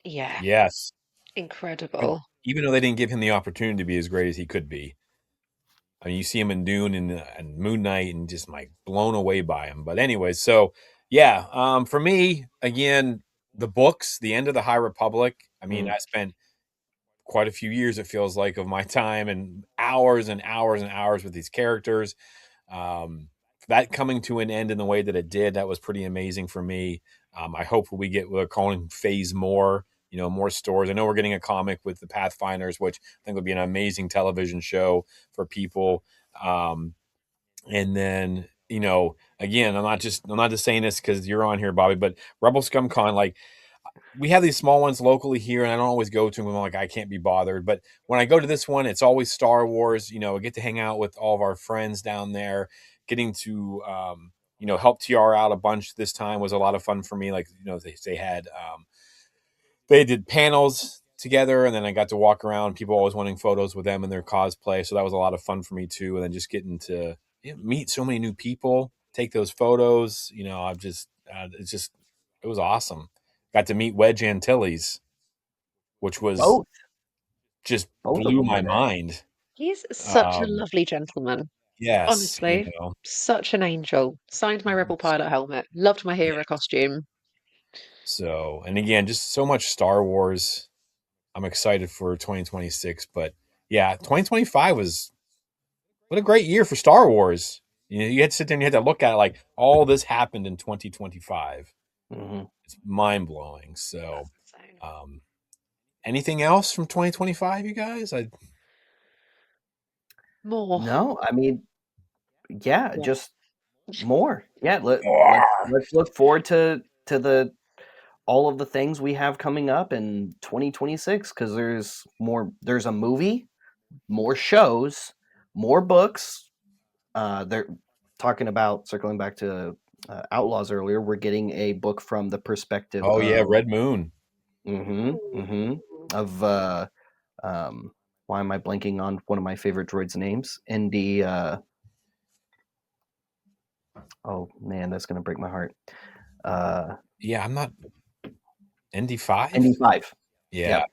Yeah, yes. incredible. Even though they didn't give him the opportunity to be as great as he could be. I mean, you see him in Dune and Moon Knight, and just like blown away by him. But anyway, so yeah, for me, again, the books, the end of the High Republic. I mean, Mm. I spent quite a few years, it feels like, of my time and hours and hours and hours with these characters. Um, that coming to an end in the way that it did, that was pretty amazing for me. I hope we get, we're calling phase more, more stories. I know we're getting a comic with the Pathfinders, which I think would be an amazing television show for people. And then, again, I'm not just saying this because you're on here, Bobby, but Rebel Scum Con, like, we have these small ones locally here, and I don't always go to them. I'm like, I can't be bothered. But when I go to this one, it's always Star Wars. I get to hang out with all of our friends down there. Getting to, help TR out a bunch this time was a lot of fun for me. Like, they did panels together, and then I got to walk around. People always wanting photos with them and their cosplay, so that was a lot of fun for me too. And then just getting to meet so many new people, take those photos. I've just it was awesome. Got to meet Wedge Antilles, which was Both, just both of blew them my were there. mind. He's such a Um, lovely gentleman. yes, Honestly, such an angel. Signed my Rebel pilot helmet. Loved my yeah. hero costume. So, and again, just so much Star Wars. I'm excited for 2026, but Yeah, 2025 was what a great year for Star Wars. You know, you had to sit there and you had to look at it like all this happened in 2025. Mhm. It's mind blowing. So, That's insane. um, anything else from 2025, you guys? More. No, I mean, yeah, Yeah. just more. Yeah, More. let's look forward to the all of the things we have coming up in 2026 because there's a movie, more shows, more books. They're talking about circling back to Outlaws earlier. We're getting a book from the perspective Oh yeah, of Red Moon. mm-hmm, of um, why am I blanking on one of my favorite droids' names? Indy. Oh man, that's gonna break my heart. Yeah, I'm not ND5. ND5. Yeah, Yep.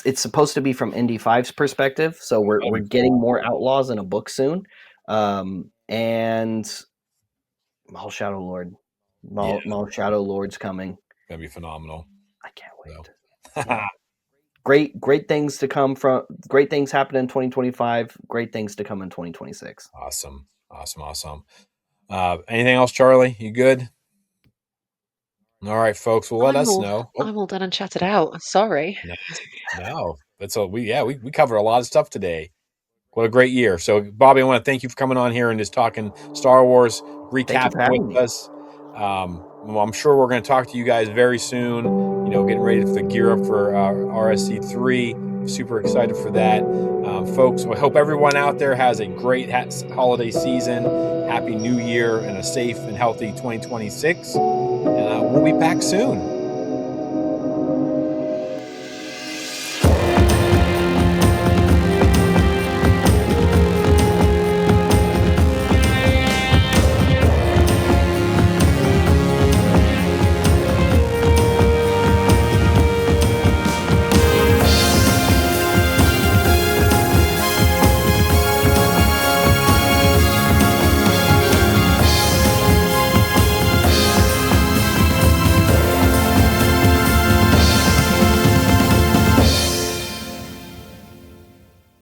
It's supposed to be from ND5's perspective, so that'd we're be getting cool. more Outlaws in a book soon. And Maul Shadow Lord. Yeah, Maul Shadow Lord's coming. that'd be phenomenal. I can't So, wait. Yeah. Great things to come from great things happen in 2025, great things to come in 2026. awesome, awesome, awesome. Anything else, Charlie? You good? All right, folks. Well, let I'm us all know. Oh, I'm all done and chatted out. Sorry. no, no. That's all. We covered a lot of stuff today. What a great year. So, Bobby, I want to thank you for coming on here and just talking Star Wars, Thank you recapping for with having me. us. Well, I'm sure we're going to talk to you guys very soon. You know, getting ready to gear up for RSC3. Super excited for that. Folks, I hope everyone out there has a great holiday season. Happy New Year and a safe and healthy 2026. And we'll be back soon.